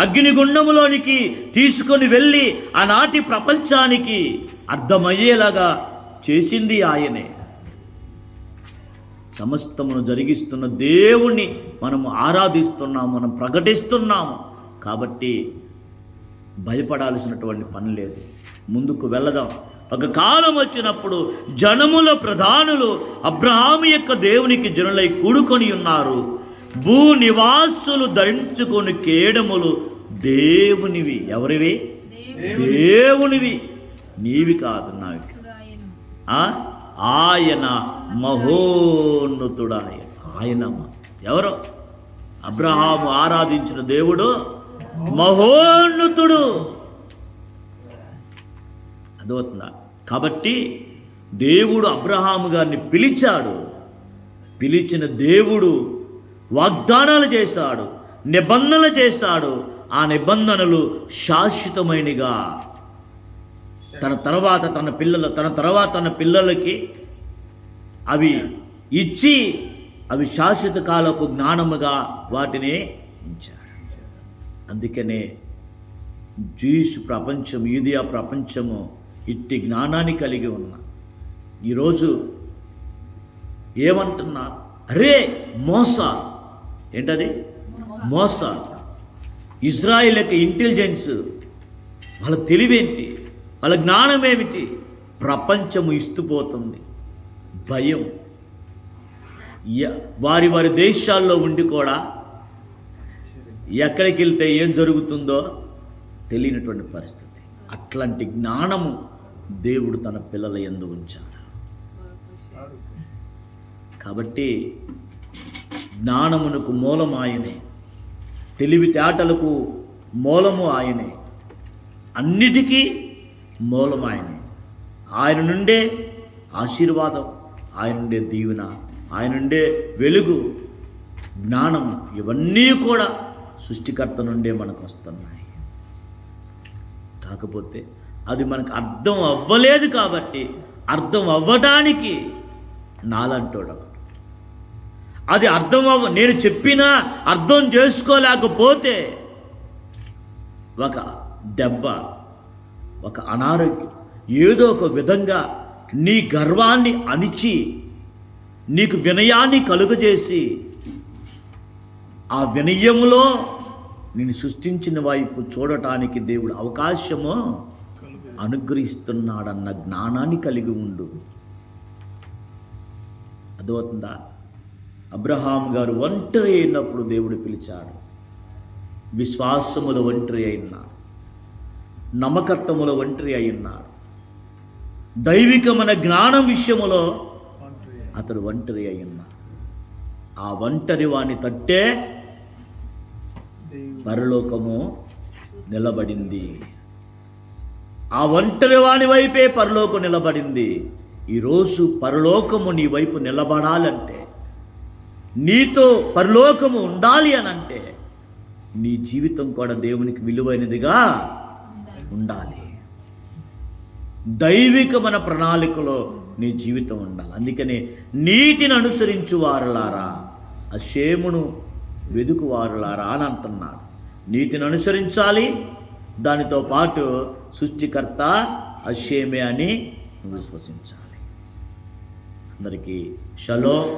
అగ్నిగుండములోనికి తీసుకొని వెళ్ళి ఆనాటి ప్రపంచానికి అర్థమయ్యేలాగా చేసింది ఆయనే. సమస్తమును జరిగిస్తున్న దేవుణ్ణి మనము ఆరాధిస్తున్నాము, మనం ప్రకటిస్తున్నాము. కాబట్టి భయపడాల్సినటువంటి పని లేదు. ముందుకు వెళదాం. ఒక కాలం వచ్చినప్పుడు జనముల ప్రధానులు అబ్రహాము యొక్క దేవునికి జనులై కూడుకొని ఉన్నారు. భూ నివాసులు ధరించుకొని కేడములు దేవునివి. ఎవరివి? దేవునివి, నీవి కాదు, నావి. ఆయన మహోన్నతుడాయ. ఆయన ఎవరు? అబ్రహాము ఆరాధించిన దేవుడు మహోన్నతుడు. అదవుతుందా? కాబట్టి దేవుడు అబ్రహాము గారిని పిలిచాడు. పిలిచిన దేవుడు వాగ్దానాలు చేశాడు, నిబంధనలు చేశాడు. ఆ నిబంధనలు శాశ్వతమైనగా తన తర్వాత తన పిల్లలకి అవి ఇచ్చి అవి శాశ్వత కాలపు జ్ఞానముగా వాటిని ఉంచాడు. అందుకనే జూయిష్ ప్రపంచం, యూదియా ప్రపంచము ఇట్టి జ్ఞానాన్ని కలిగి ఉన్న ఈరోజు ఏమంటున్నా? అరే మోసాలు ఏంటది? మోసాలు. ఇజ్రాయిల్ యొక్క ఇంటెలిజెన్స్, వాళ్ళ తెలివేంటి, వాళ్ళ జ్ఞానం ఏమిటి? ప్రపంచము ఇస్తుపోతుంది. భయం. వారి వారి దేశాల్లో ఉండి కూడా ఎక్కడికి వెళ్తే ఏం జరుగుతుందో తెలియనటువంటి పరిస్థితి. అట్లాంటి జ్ఞానము దేవుడు తన పిల్లల యందు ఉంచాడు. కాబట్టి జ్ఞానమునకు మూలము ఆయనే, తెలివితేటలకు మూలము ఆయనే, అన్నిటికీ మూలం ఆయనే. ఆయన నుండే ఆశీర్వాదం, ఆయన నుండే దీవెన, ఆయన నుండే వెలుగు, జ్ఞానం, ఇవన్నీ కూడా సృష్టికర్త నుండే మనకు వస్తున్నాయి. కాకపోతే అది మనకు అర్థం అవ్వలేదు. కాబట్టి అర్థం అవ్వడానికి నాలంటోడు అది నేను చెప్పినా అర్థం చేసుకోలేకపోతే ఒక దెబ్బ, ఒక అనారోగ్యం, ఏదో ఒక విధంగా నీ గర్వాన్ని అణిచి నీకు వినయాన్ని కలుగజేసి ఆ వినయములో నేను సృష్టించిన వైపు చూడటానికి దేవుడు అవకాశము అనుగ్రహిస్తున్నాడన్న జ్ఞానాన్ని కలిగి ఉండు. అర్థమవుతుందా? అబ్రహాం గారు ఒంటరి అయినప్పుడు దేవుడు పిలిచాడు. విశ్వాసముల ఒంటరి అయినాడు, నమ్మకత్వముల ఒంటరి అయినాడు, దైవికమైన జ్ఞానం విషయములో అతడు ఒంటరి అయినాడు. ఆ ఒంటరి వాని తట్టే పరలోకము నిలబడింది. ఆ ఒంటరి వాని వైపే పరలోకం నిలబడింది. ఈరోజు పరలోకము నీ వైపు నిలబడాలంటే, నీతో పరలోకము ఉండాలి అని అంటే నీ జీవితం కూడా దేవునికి విలువైనదిగా ఉండాలి. దైవికమైన ప్రణాళికలో నీ జీవితం ఉండాలి. అందుకని నీతిని అనుసరించు వారులారా, అషేమును వెదుకువారులారా అని అంటున్నాడు. నీతిని అనుసరించాలి, దానితో పాటు సృష్టికర్త అషేమే అని నువ్వు విశ్వసించాలి. అందరికీ షలోమ్.